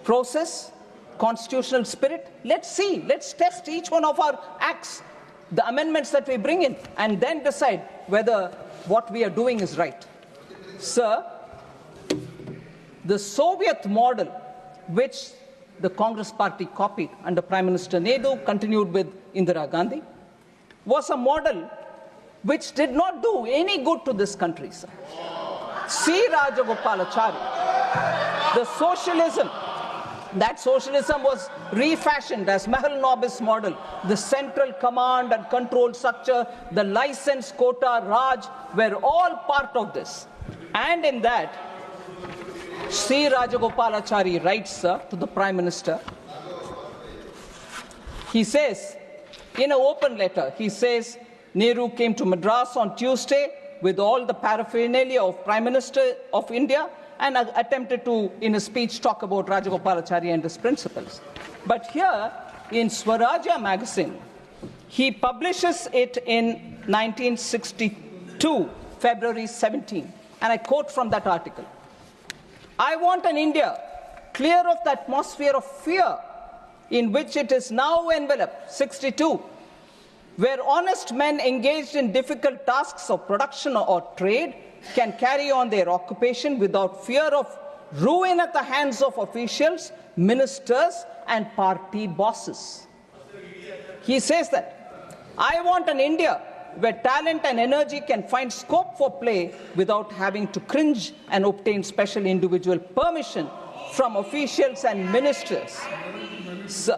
process, constitutional spirit? Let's see. Let's test each one of our acts, the amendments that we bring in, and then decide whether what we are doing is right. Sir, the Soviet model, which the Congress party copied under Prime Minister Nehru, continued with Indira Gandhi, was a model which did not do any good to this country, sir. C. Rajagopalachari, the socialism, that socialism was refashioned as Mahal Nobis model. The central command and control structure, the license, quota, Raj, were all part of this. And in that, C. Rajagopalachari writes, sir, to the Prime Minister. He says, in an open letter, he says, Nehru came to Madras on Tuesday with all the paraphernalia of Prime Minister of India and attempted to, in a speech, talk about Rajagopalachari and his principles. But here, in Swarajya magazine, he publishes it in 1962, February 17, and I quote from that article. I want an India clear of the atmosphere of fear in which it is now enveloped, 62, where honest men engaged in difficult tasks of production or trade can carry on their occupation without fear of ruin at the hands of officials, ministers, and party bosses. He says that, I want an India where talent and energy can find scope for play without having to cringe and obtain special individual permission from officials and ministers,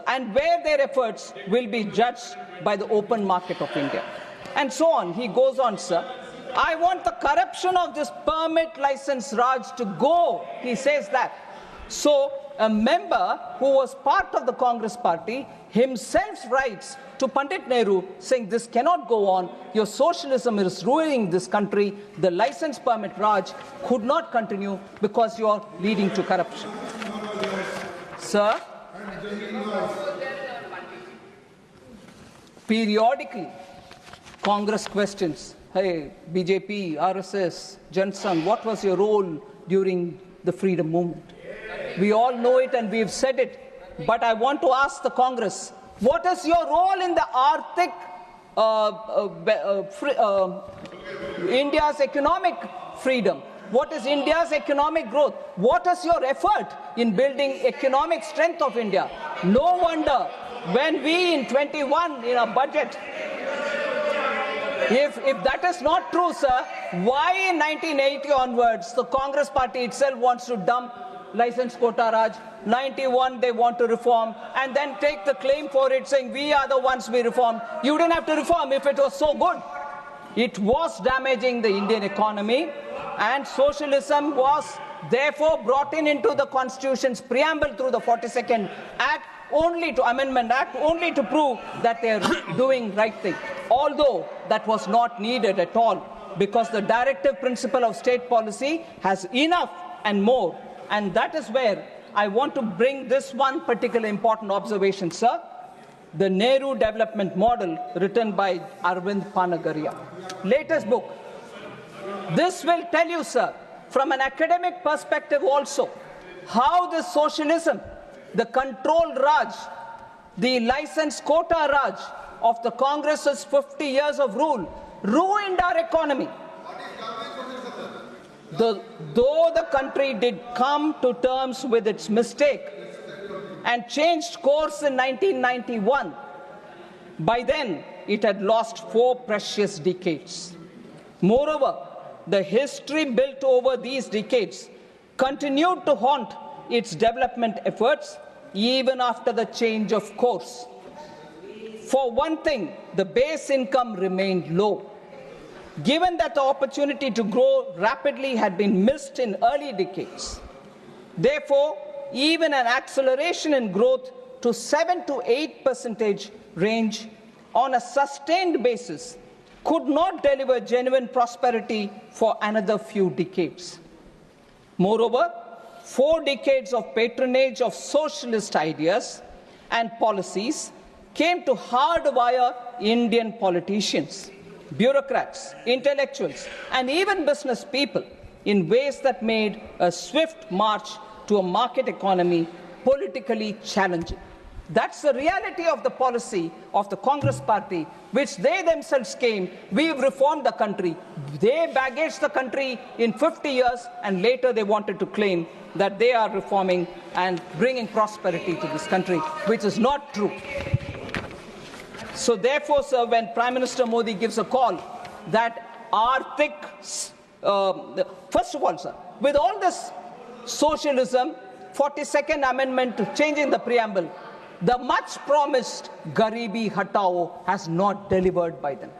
and where their efforts will be judged by the open market of India. And so on. He goes on, sir. I want the corruption of this permit license Raj to go. He says that. So a member who was part of the Congress party himself writes to Pandit Nehru saying this cannot go on, your socialism is ruining this country, the license permit Raj could not continue because you are leading to corruption. Sir, periodically Congress questions, hey, BJP, RSS, Janata, what was your role during the freedom movement? We all know it and we've said it, but I want to ask the Congress, what is your role in the Arctic, India's economic freedom? What is India's economic growth? What is your effort in building economic strength of India? No wonder when we in 21 in our budget, if that is not true, sir, why in 1980 onwards the Congress party itself wants to dump license quota Raj, 91 they want to reform, and then take the claim for it saying we are the ones we reformed. You didn't have to reform if it was so good. It was damaging the Indian economy, and socialism was therefore brought into the Constitution's preamble through the 42nd Act, only to Amendment Act, only to prove that they are doing right thing. Although that was not needed at all, because the directive principle of state policy has enough and more And that is where I want to bring this one particular important observation, sir. The Nehru Development Model, written by Arvind Panagaria. Latest book. This will tell you, sir, from an academic perspective also, how the socialism, the control Raj, the license quota Raj of the Congress's 50 years of rule ruined our economy. Though the country did come to terms with its mistake and changed course in 1991, by then it had lost 4 precious decades. Moreover, the history built over these decades continued to haunt its development efforts even after the change of course. For one thing, the base income remained low. Given that the opportunity to grow rapidly had been missed in early decades. Therefore, even an acceleration in growth to 7 to 8% range on a sustained basis could not deliver genuine prosperity for another few decades. Moreover, 4 decades of patronage of socialist ideas and policies came to hardwire Indian politicians, bureaucrats, intellectuals, and even business people in ways that made a swift march to a market economy politically challenging. That's the reality of the policy of the Congress party, which they themselves came, we've reformed the country. They baggaged the country in 50 years, and later they wanted to claim that they are reforming and bringing prosperity to this country, which is not true. So therefore, sir, when Prime Minister Modi gives a call that Arthik, first of all, sir, with all this socialism, 42nd Amendment to changing the preamble, the much promised Garibi Hatao has not delivered by them.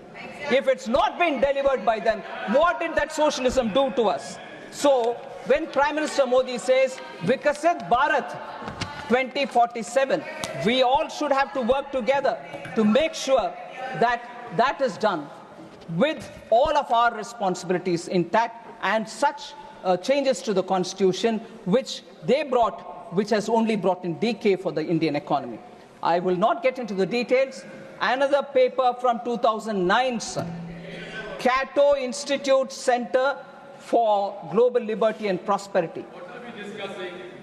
If it's not been delivered by them, what did that socialism do to us? So when Prime Minister Modi says Vikasit Bharat 2047, we all should have to work together to make sure that that is done with all of our responsibilities intact, and such changes to the constitution which they brought, which has only brought in decay for the Indian economy. I will not get into the details. Another paper from 2009, sir. Cato Institute Center for Global Liberty and Prosperity.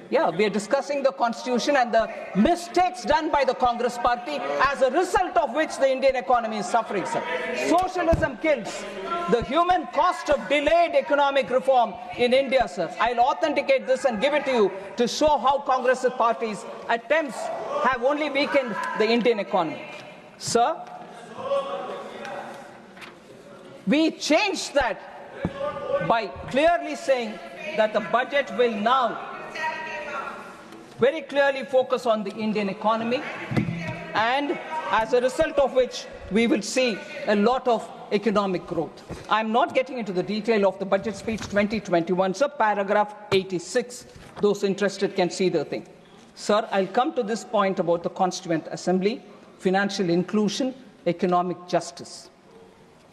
Yeah, we are discussing the constitution and the mistakes done by the Congress party, as a result of which the Indian economy is suffering, sir. Socialism kills. The human cost of delayed economic reform in India, sir. I'll authenticate this and give it to you to show how Congress party's attempts have only weakened the Indian economy. Sir, we changed that by clearly saying that the budget will now very clearly focus on the Indian economy, and as a result of which we will see a lot of economic growth. I'm not getting into the detail of the budget speech 2021, sir, paragraph 86. Those interested can see the thing. Sir, I'll come to this point about the Constituent Assembly, financial inclusion, economic justice.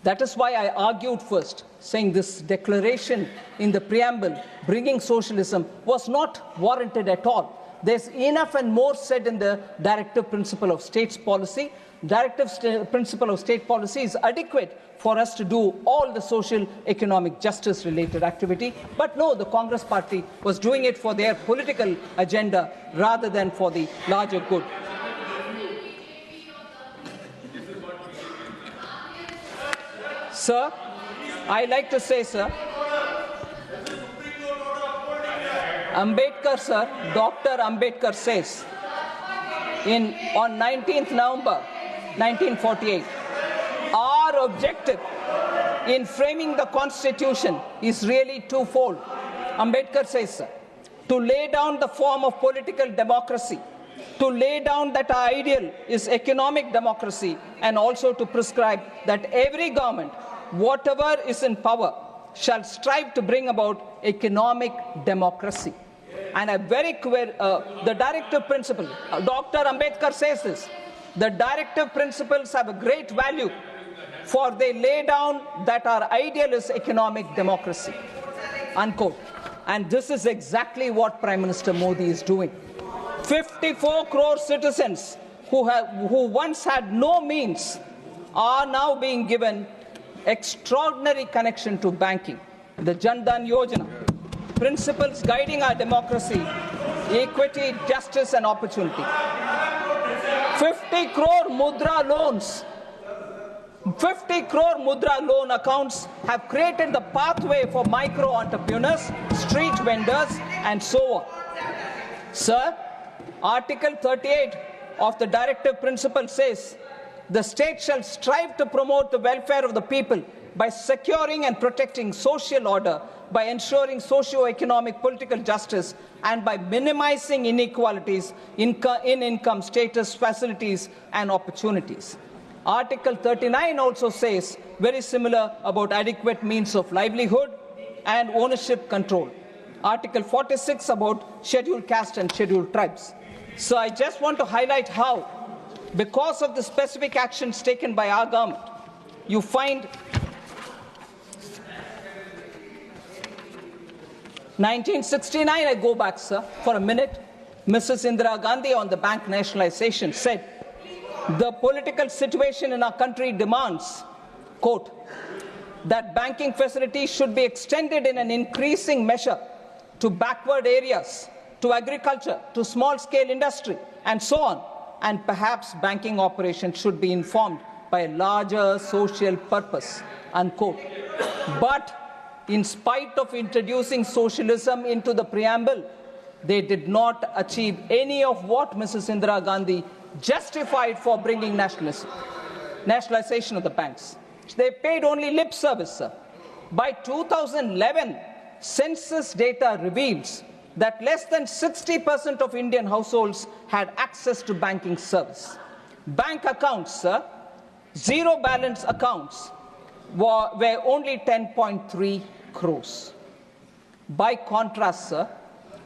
That is why I argued first, saying this declaration in the preamble, bringing socialism, was not warranted at all. There's enough and more said in the directive principle of states policy. Directive principle of state policy is adequate for us to do all the social, economic justice related activity. But no, the Congress party was doing it for their political agenda rather than for the larger good. Sir, I like to say, sir, Ambedkar, sir, Dr. Ambedkar says on 19th November 1948, our objective in framing the Constitution is really twofold. Ambedkar says, sir, to lay down the form of political democracy, to lay down that our ideal is economic democracy, and also to prescribe that every government, whatever is in power, shall strive to bring about economic democracy. And a very clear, the directive principle, Dr. Ambedkar says this, the directive principles have a great value, for they lay down that our ideal is economic democracy, unquote. And this is exactly what Prime Minister Modi is doing. 54 crore citizens who once had no means are now being given extraordinary connection to banking. The Janata Yojana, principles guiding our democracy, equity, justice and opportunity. 50 crore mudra loans. 50 crore mudra loan accounts have created the pathway for micro entrepreneurs, street vendors and so on. Sir, Article 38 of the directive principle says the state shall strive to promote the welfare of the people by securing and protecting social order, by ensuring socio-economic political justice, and by minimizing inequalities in income, status, facilities, and opportunities. Article 39 also says very similar about adequate means of livelihood and ownership control. Article 46 about scheduled caste and scheduled tribes. So I just want to highlight how, because of the specific actions taken by our government, you find 1969, I go back, sir, for a minute. Mrs. Indira Gandhi on the bank nationalization said, the political situation in our country demands, quote, that banking facilities should be extended in an increasing measure to backward areas, to agriculture, to small-scale industry, and so on. And perhaps banking operations should be informed by a larger social purpose, unquote. But in spite of introducing socialism into the preamble, they did not achieve any of what Mrs. Indira Gandhi justified for bringing nationalization of the banks. They paid only lip service, sir. By 2011, census data reveals that less than 60% of Indian households had access to banking service. Bank accounts, sir, zero balance accounts were only 10.3 crores. By contrast, sir,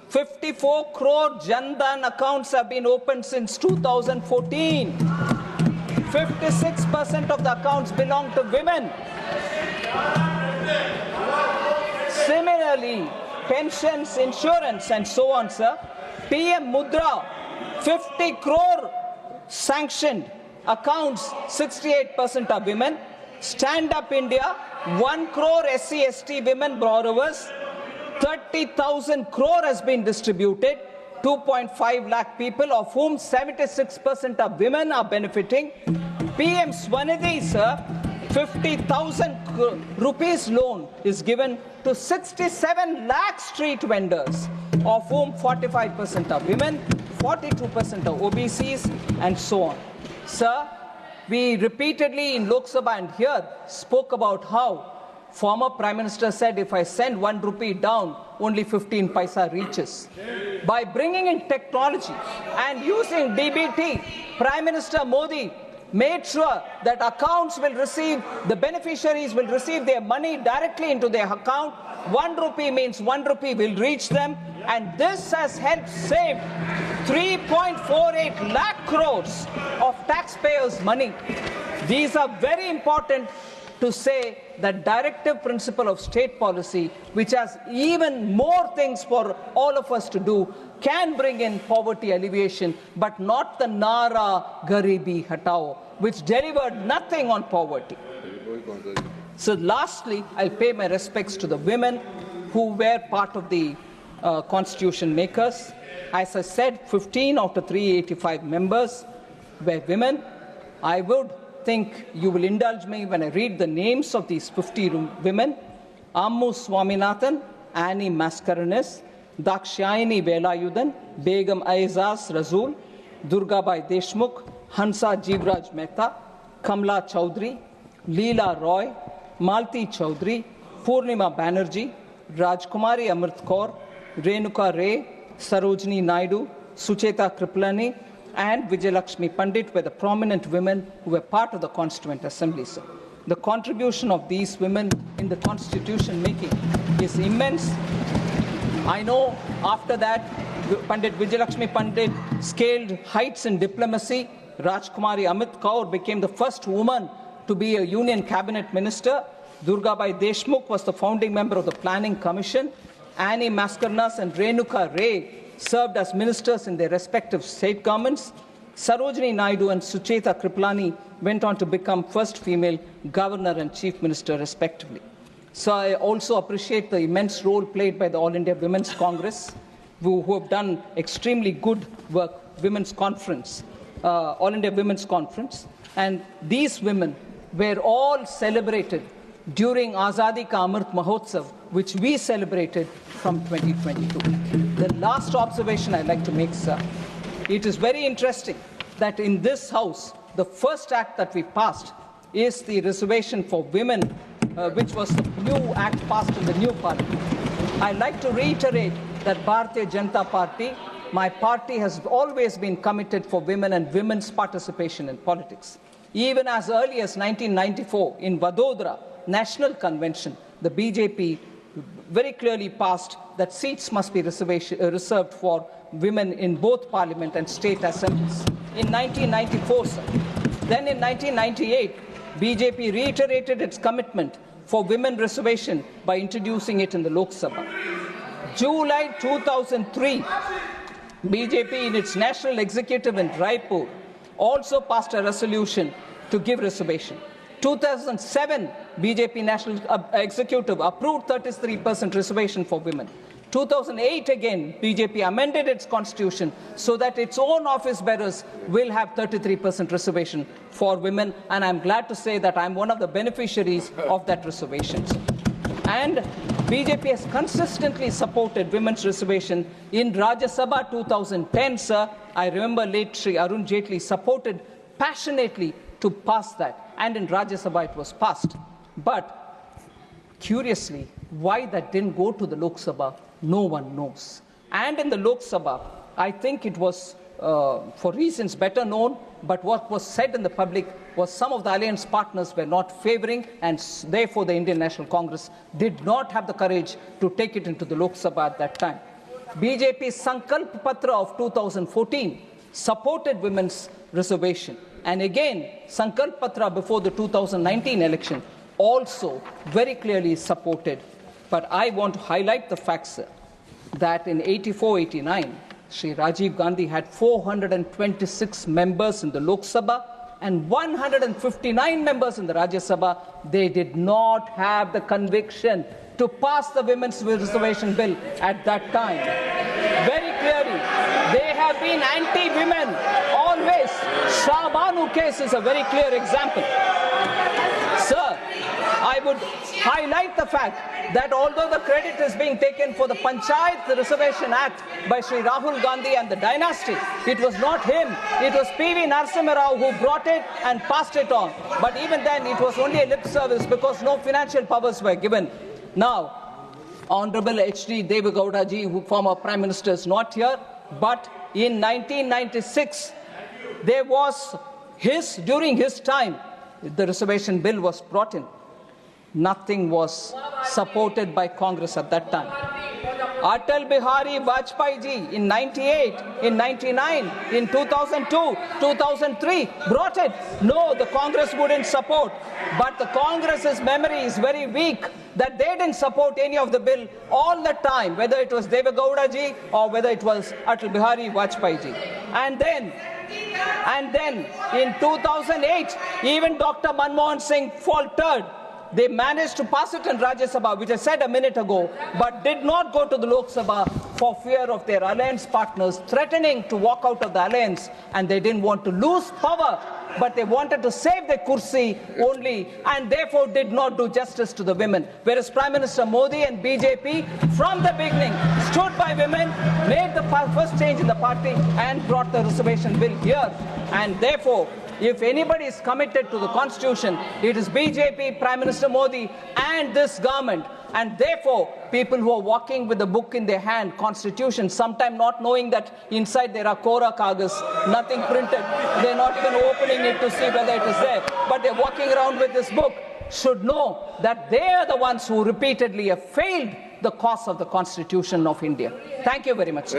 54 crore Jandan accounts have been opened since 2014. 56% of the accounts belong to women. Similarly, pensions, insurance, and so on, sir. PM Mudra, 50 crore sanctioned accounts, 68% are women. Stand Up India, 1 crore SC/ST women borrowers. 30,000 crore has been distributed, 2.5 lakh people, of whom 76% of women are benefiting. PM Swanidhi, sir, 50,000 rupees loan is given to 67 lakh street vendors, of whom 45% are women, 42% are OBCs, and so on. Sir, we repeatedly in Lok Sabha and here spoke about how former Prime Minister said, if I send 1 rupee down, only 15 paisa reaches. By bringing in technology and using DBT, Prime Minister Modi made sure that accounts will receive, the beneficiaries will receive their money directly into their account. 1 rupee means 1 rupee will reach them. And this has helped save 3.48 lakh crores of taxpayers' money. These are very important to say that directive principle of state policy, which has even more things for all of us to do, can bring in poverty alleviation, but not the Nara Garibi Hatao, which delivered nothing on poverty. So lastly, I'll pay my respects to the women who were part of the constitution makers. As I said, 15 out of 385 members were women. I would think you will indulge me when I read the names of these 50 women. Ammu Swaminathan, Annie Mascarenes, Dakshayani Velayudan, Begum Aizaz Razul, Durgabai Deshmukh, Hansa Jivraj Mehta, Kamla Chaudhary, Leela Roy, Malti Chaudhary, Purnima Banerjee, Rajkumari Amrit Kaur, Renuka Ray, Sarojini Naidu, Sucheta Kriplani, and Vijayalakshmi Pandit were the prominent women who were part of the Constituent Assembly, sir. The contribution of these women in the constitution making is immense. I know after that, Pandit Vijayalakshmi Pandit scaled heights in diplomacy. Rajkumari Amit Kaur became the first woman to be a Union Cabinet Minister. Durgabai Deshmukh was the founding member of the Planning Commission. Annie Mascarenhas and Renuka Ray served as ministers in their respective state governments. Sarojini Naidu and Sucheta Kriplani went on to become first female governor and chief minister, respectively. So I also appreciate the immense role played by the All India Women's Congress, who have done extremely good work, Women's Conference, All India Women's Conference. And these women were all celebrated during Azadi Ka Amrit Mahotsav, which we celebrated from 2022. The last observation I'd like to make, sir, it is very interesting that in this House, the first act that we passed is the reservation for women, which was the new act passed in the new parliament. I'd like to reiterate that Bharatiya Janata Party, my party, has always been committed for women and women's participation in politics. Even as early as 1994, in Vadodara National Convention, the BJP very clearly passed that seats must be reserved for women in both parliament and state assemblies. In 1994, sir. Then in 1998, BJP reiterated its commitment for women reservation by introducing it in the Lok Sabha. July 2003, BJP in its national executive in Raipur also passed a resolution to give reservation. 2007, BJP national executive approved 33% reservation for women. 2008 again, BJP amended its constitution so that its own office bearers will have 33% reservation for women, and I'm glad to say that I'm one of the beneficiaries of that reservation. And BJP has consistently supported women's reservation. In Rajya Sabha 2010, sir, I remember late Shri Arun Jaitley supported passionately to pass that, and in Rajya Sabha it was passed. But curiously, why that didn't go to the Lok Sabha, no one knows. And in the Lok Sabha, I think it was for reasons better known, but what was said in the public was some of the alliance partners were not favoring, and therefore the Indian National Congress did not have the courage to take it into the Lok Sabha at that time. BJP's Sankalp Patra of 2014 supported women's reservation. And again, Sankalp Patra before the 2019 election also very clearly supported. But I want to highlight the fact, sir, that in 84-89, Shri Rajiv Gandhi had 426 members in the Lok Sabha and 159 members in the Rajya Sabha. They did not have the conviction to pass the women's reservation bill at that time. Very clearly, they have been anti-women always. Shah Banu case is a very clear example. Sir, I would highlight the fact that although the credit is being taken for the Panchayat Reservation Act by Shri Rahul Gandhi and the dynasty, it was not him. It was P.V. Narasimha Rao who brought it and passed it on. But even then, it was only a lip service because no financial powers were given. Now, Honorable H.D. Deve Gowda ji, who former Prime Minister, is not here, but in 1996, there was during his time, the reservation bill was brought in. Nothing was supported by Congress at that time. Atal Bihari Vajpayee ji in 98, in 99, in 2002, 2003 brought it. No, the Congress wouldn't support. But the Congress's memory is very weak that they didn't support any of the bill all the time, whether it was Deve Gowda ji or whether it was Atal Bihari Vajpayee ji. And then in 2008, even Dr. Manmohan Singh faltered. They managed to pass it in Rajya Sabha, which I said a minute ago, but did not go to the Lok Sabha for fear of their alliance partners threatening to walk out of the alliance, and they didn't want to lose power, but they wanted to save their kursi only, and therefore did not do justice to the women. Whereas Prime Minister Modi and BJP, from the beginning, stood by women, made the first change in the party, and brought the reservation bill here. And therefore, if anybody is committed to the Constitution, it is BJP, Prime Minister Modi, and this government. And therefore, people who are walking with a book in their hand, Constitution, sometimes not knowing that inside there are Kora Kagas, nothing printed. They're not even opening it to see whether it is there. But they're walking around with this book, should know that they are the ones who repeatedly have failed the cause of the Constitution of India. Thank you very much.